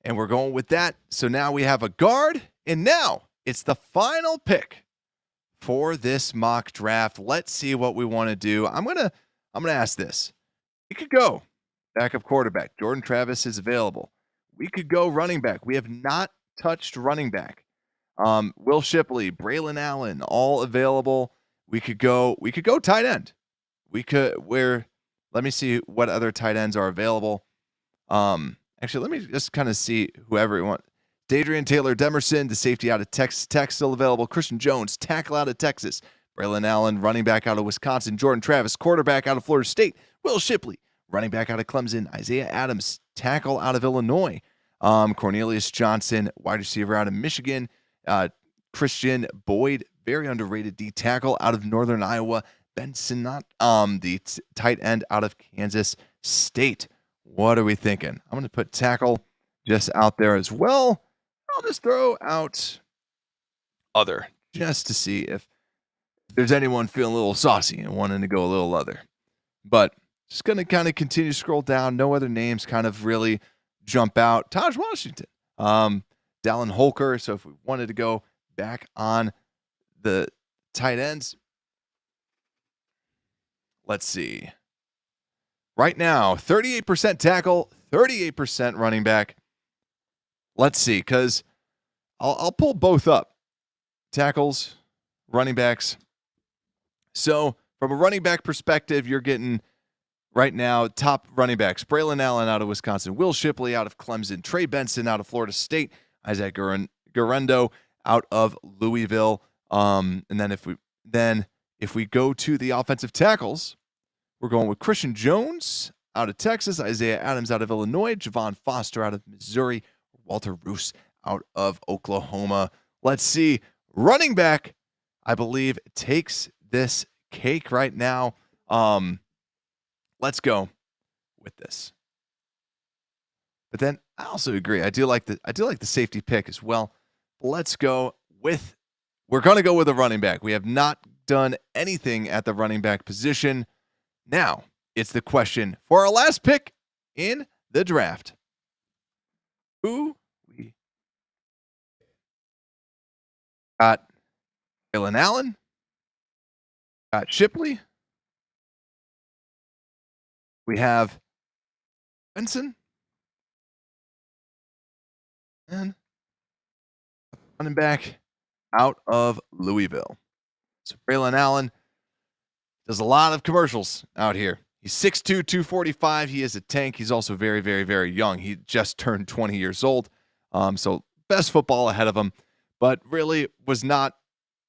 And we're going with that. So now we have a guard, and now it's the final pick for this mock draft. Let's see what we want to do. I'm gonna ask this. We could go backup quarterback. Jordan Travis is available. We could go running back. We have not touched running back. Will Shipley, Braylon Allen, all available. We could go tight end. Let me see what other tight ends are available. Actually, let me just kind of see whoever you want. Dadrian Taylor Demerson, the safety out of Texas Tech, still available. Christian Jones, tackle out of Texas. Braylon Allen, running back out of Wisconsin. Jordan Travis, quarterback out of Florida State. Will Shipley, running back out of Clemson. Isaiah Adams, tackle out of Illinois. Cornelius Johnson, wide receiver out of Michigan. Christian Boyd, very underrated D tackle out of Northern Iowa. Ben Sinnott, the tight end out of Kansas State. What are we thinking? I'm going to put tackle just out there as well. I'll just throw out other just to see if there's anyone feeling a little saucy and wanting to go a little other. But just going to kind of continue to scroll down. No other names kind of really jump out. Taj Washington, Dallin Holker. So if we wanted to go back on the tight ends, let's see. Right now, 38% tackle, 38% running back. Let's see, because I'll pull both up. Tackles, running backs. So from a running back perspective, you're getting right now top running backs. Braylon Allen out of Wisconsin. Will Shipley out of Clemson. Trey Benson out of Florida State. Isaac Guerrero out of Louisville. And then if we go to the offensive tackles, we're going with Christian Jones out of Texas, Isaiah Adams out of Illinois, Javon Foster out of Missouri, Walter Roos out of Oklahoma. Let's see. Running back, I believe, takes this cake right now. Let's go with this. But then I also agree. I do like the safety pick as well. Let's go with. We're going to go with a running back. We have not done anything at the running back position. Now, it's the question for our last pick in the draft. Who we got? Braylon Allen. Got Shipley. We have Benson. And running back out of Louisville. So Braylon Allen does a lot of commercials out here. He's 6'2", 245. He is a tank. He's also very, very, very young. He just turned 20 years old. So best football ahead of him, but really was not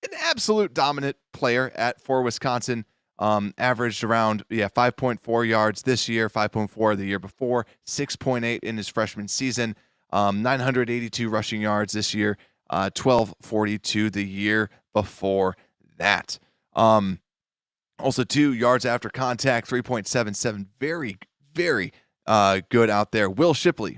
an absolute dominant player for Wisconsin. Averaged around 5.4 yards this year, 5.4 the year before, 6.8 in his freshman season, 982 rushing yards this year, 1242 the year before that. Also 2 yards after contact, 3.77. Very, very good out there. Will Shipley,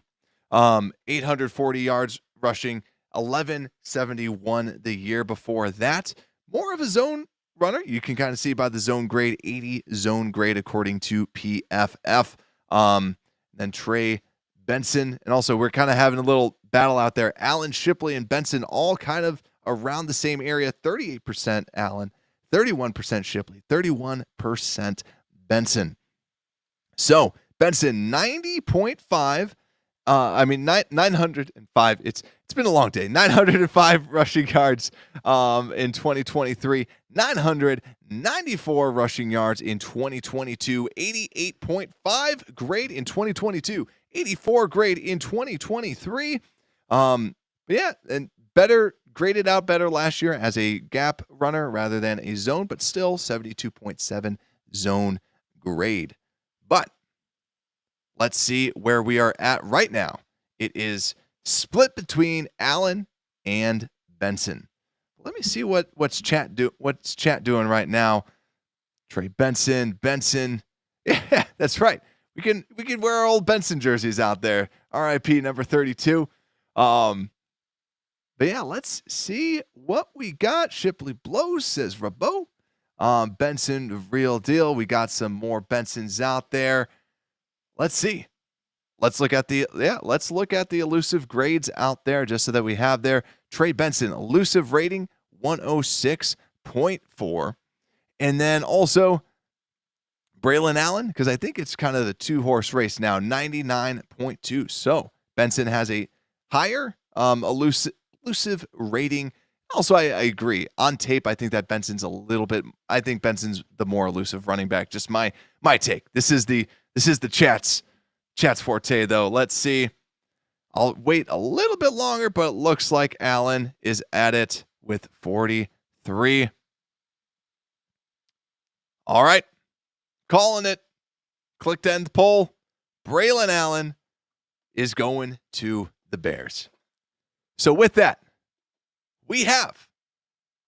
840 yards rushing, 1171 the year before that. More of a zone runner. You can kind of see by the zone grade, 80 zone grade according to PFF. Then Trey Benson. And also we're kind of having a little battle out there. Allen, Shipley, and Benson all kind of around the same area. 38% Allen, 31% Shipley, 31% Benson. So Benson, 90.5. 905. It's been a long day. 905 rushing yards in 2023. 994 rushing yards in 2022. 88.5 grade in 2022. 84 grade in 2023. But yeah, and better graded out better last year as a gap runner rather than a zone, but still 72.7 zone grade. But let's see where we are at right now. It is split between Allen and Benson. Let me see what's chat doing right now. Trey Benson. Yeah, that's right. We can wear our old Benson jerseys out there. RIP number 32. But yeah, let's see what we got. Shipley blows, says Rabo. Benson, real deal. We got some more Bensons out there. Let's see. Let's look at the elusive grades out there just so that we have there. Trey Benson, elusive rating 106.4. And then also Braylon Allen, because I think it's kind of the two-horse race now, 99.2. So Benson has a higher elusive rating. Also, I agree. On tape, I think that Benson's I think Benson's the more elusive running back. Just my take. This is the chat's forte, though. Let's see. I'll wait a little bit longer, but it looks like Allen is at it with 43. All right. Calling it. Click to end the poll. Braylon Allen is going to the Bears. So with that, we have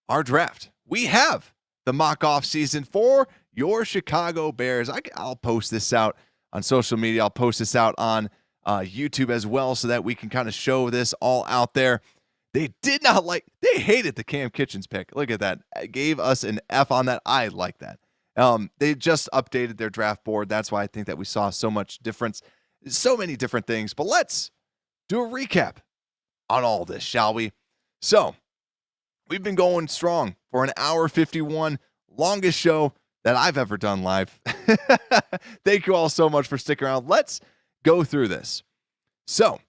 our draft. We have the mock off season for your Chicago Bears. I'll post this out on social media. I'll post this out on YouTube as well so that we can kind of show this all out there. They hated the Cam Kitchens pick. Look at that. It gave us an F on that. I like that. They just updated their draft board. That's why I think that we saw so much difference, so many different things. But let's do a recap on all this, shall we? So we've been going strong for an hour 51, longest show that I've ever done live. Thank you all so much for sticking around. Let's go through this. So,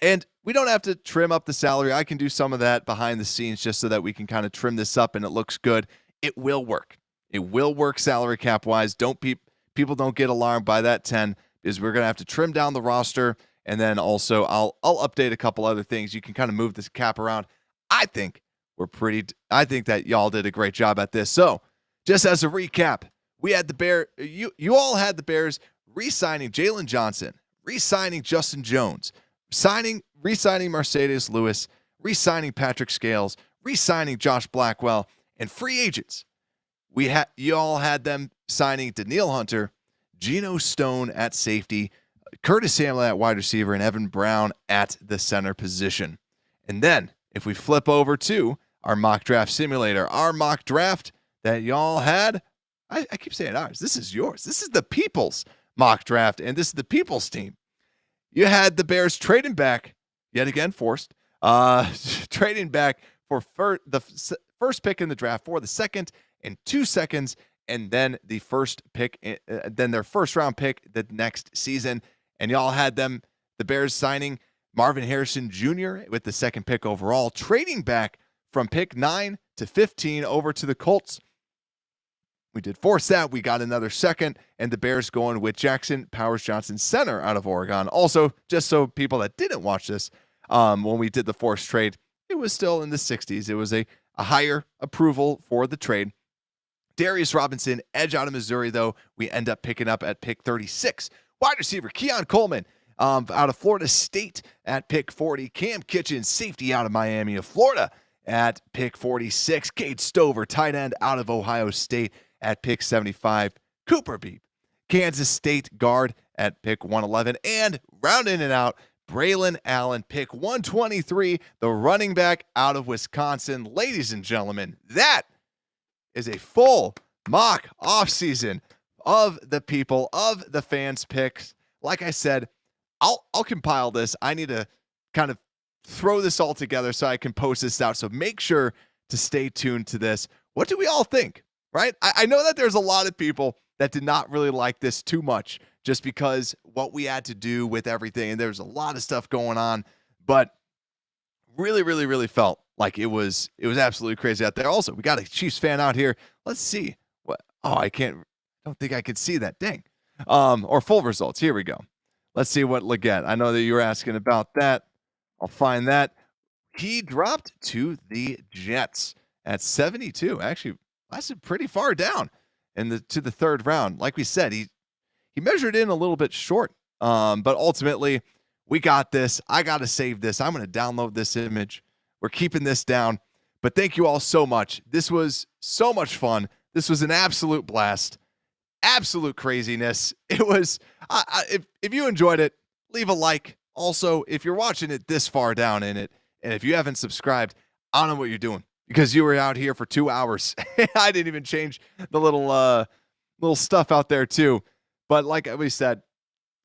and we don't have to trim up the salary. I can do some of that behind the scenes just so that we can kind of trim this up and it looks good. It will work. It will work salary cap wise. People don't get alarmed by that 10 is we're going to have to trim down the roster. And then also I'll update a couple other things. You can kind of move this cap around. I think that y'all did a great job at this. So just as a recap, we had you all had the Bears re-signing Jalen Johnson, re-signing Justin Jones, re-signing Mercedes Lewis, re-signing Patrick Scales, re-signing Josh Blackwell, and free agents. You all had them signing Danielle Hunter, Geno Stone at safety, Curtis Samuel at wide receiver, and Evan Brown at the center position. And then if we flip over to our mock draft simulator, our mock draft that y'all had, I keep saying ours. This is yours. This is the people's mock draft, and this is the people's team. You had the Bears trading back, yet again forced, trading back for the first pick in the draft for the second and 2 seconds, and then the first pick, then their first round pick the next season. And y'all had the Bears signing Marvin Harrison Jr. with the second pick overall, trading back from pick 9 to 15 over to the Colts. We did force that. We got another second, and the Bears going with Jackson Powers Johnson, center out of Oregon. Also, just so people that didn't watch this, when we did the forced trade, it was still in the 60s. It was a higher approval for the trade. Darius Robinson, edge out of Missouri, though, we end up picking up at pick 36. Wide receiver Keon Coleman out of Florida State at pick 40. Cam Kitchens, safety out of Miami of Florida at pick 46. Cade Stover, tight end out of Ohio State at pick 75. Cooper Beep, Kansas State guard at pick 111. And rounding it out, Braylon Allen, pick 123, the running back out of Wisconsin. Ladies and gentlemen, that is a full mock offseason of the people, of the fans' picks. Like I said, I'll compile this. I need to kind of throw this all together so I can post this out. So make sure to stay tuned to this. What do we all think, right? I know that there's a lot of people that did not really like this too much just because what we had to do with everything. And there's a lot of stuff going on, but really, really, really felt like it was absolutely crazy out there. Also, we got a Chiefs fan out here. Let's see what, I don't think I could see that. Dang. Or full results. Here we go. Let's see what Leggett. I know that you were asking about that. I'll find that. he dropped to the Jets at 72. Actually, lasted pretty far down to the third round. Like we said, he measured in a little bit short, but ultimately we got this. I got to save this. I'm going to download this image. We're keeping this down. But thank you all so much. This was so much fun. This was an absolute blast. Absolute craziness. It was, if you enjoyed it, leave a like. Also, if you're watching it this far down in it, and if you haven't subscribed, I don't know what you're doing because you were out here for 2 hours. I didn't even change the little stuff out there too. But like we said,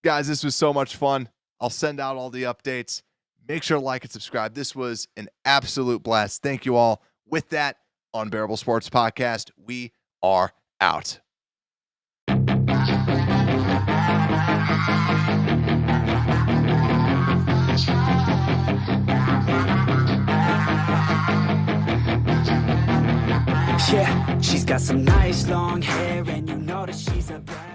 guys, this was so much fun. I'll send out all the updates. Make sure to like and subscribe. This was an absolute blast. Thank you all. With that, Unbearable Sports Podcast, we are out. Yeah, she's got some nice long hair, and you know that she's a bride.